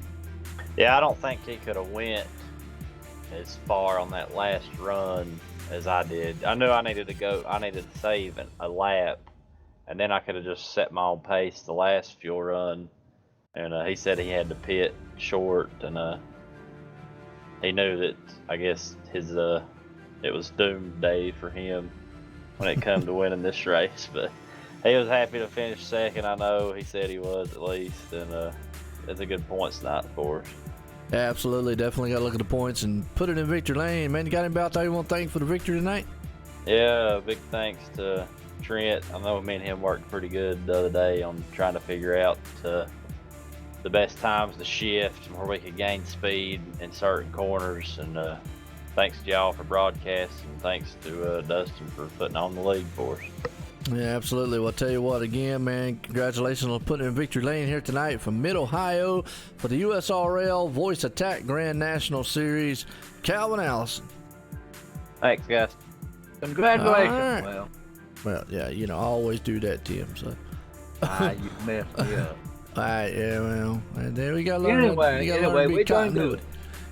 Yeah, I don't think he could have went as far on that last run as I did. I knew I needed to save a lap, and then I could have just set my own pace the last fuel run. And he said he had to pit short, and he knew that, I guess, it was doomsday for him when it come to winning this race. But he was happy to finish second. I know he said he was, at least, and it's a good points night for us. Yeah, absolutely. Definitely got to look at the points and put it in victory lane. Man, you got anybody out there you want to thank for the victory tonight? Yeah, big thanks to Trent. I know me and him worked pretty good the other day on trying to figure out the best times to shift and where we could gain speed in certain corners. And thanks to y'all for broadcasting. Thanks to Dustin for putting on the league for us. Yeah, absolutely. Well, I'll tell you what, again, man, congratulations on putting in victory lane here tonight from Mid-Ohio for the USRL VoiceAttack Grand National Series, Calvin Allison. Thanks, guys. Congratulations. Right. Well, yeah, I always do that, Tim. So. You messed me up. All right, yeah, well, and there we got to Anyway, we done good.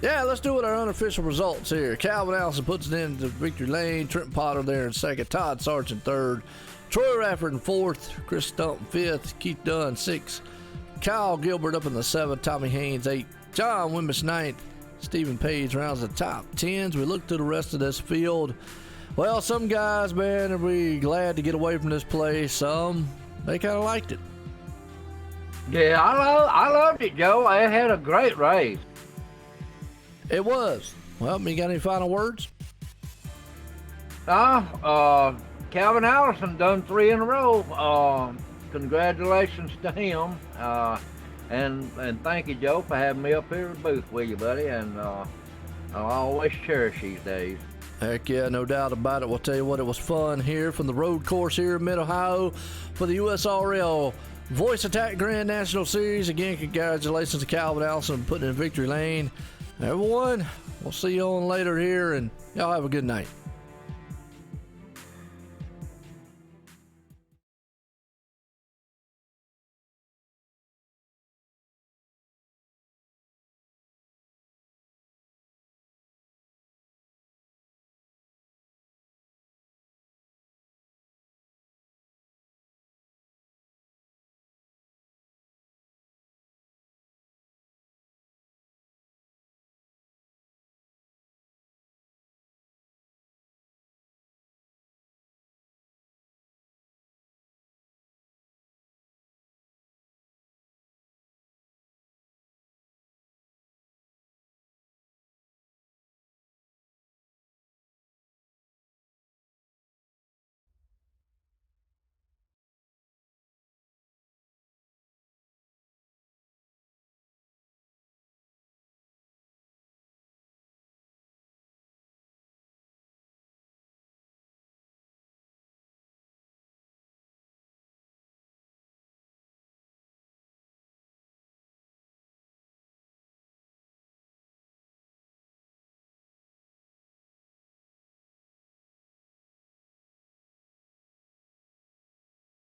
Yeah, let's do it. Our unofficial results here. Calvin Allison puts it into victory lane. Trent Potter there in second. Todd Sargent third. Troy Rafford in fourth. Chris Stump fifth. Keith Dunn sixth. Kyle Gilbert up in the seventh. Tommy Haynes eighth. John Wimbish ninth. Stephen Page rounds the top tens. We look to the rest of this field. Well, some guys, man, are we glad to get away from this place. Some, they kind of liked it. Yeah, I loved it, Joe. I had a great race. It was. Well, you got any final words? Calvin Allison done 3 in a row. Congratulations to him. And thank you, Joe, for having me up here in the booth with you, buddy. And I'll always cherish these days. Heck yeah, no doubt about it. We'll tell you what, it was fun here from the road course here in Mid-Ohio for the USRL VoiceAttack Grand National Series. Again, congratulations to Calvin Allison putting in victory lane. Everyone, we'll see you on later here, and y'all have a good night.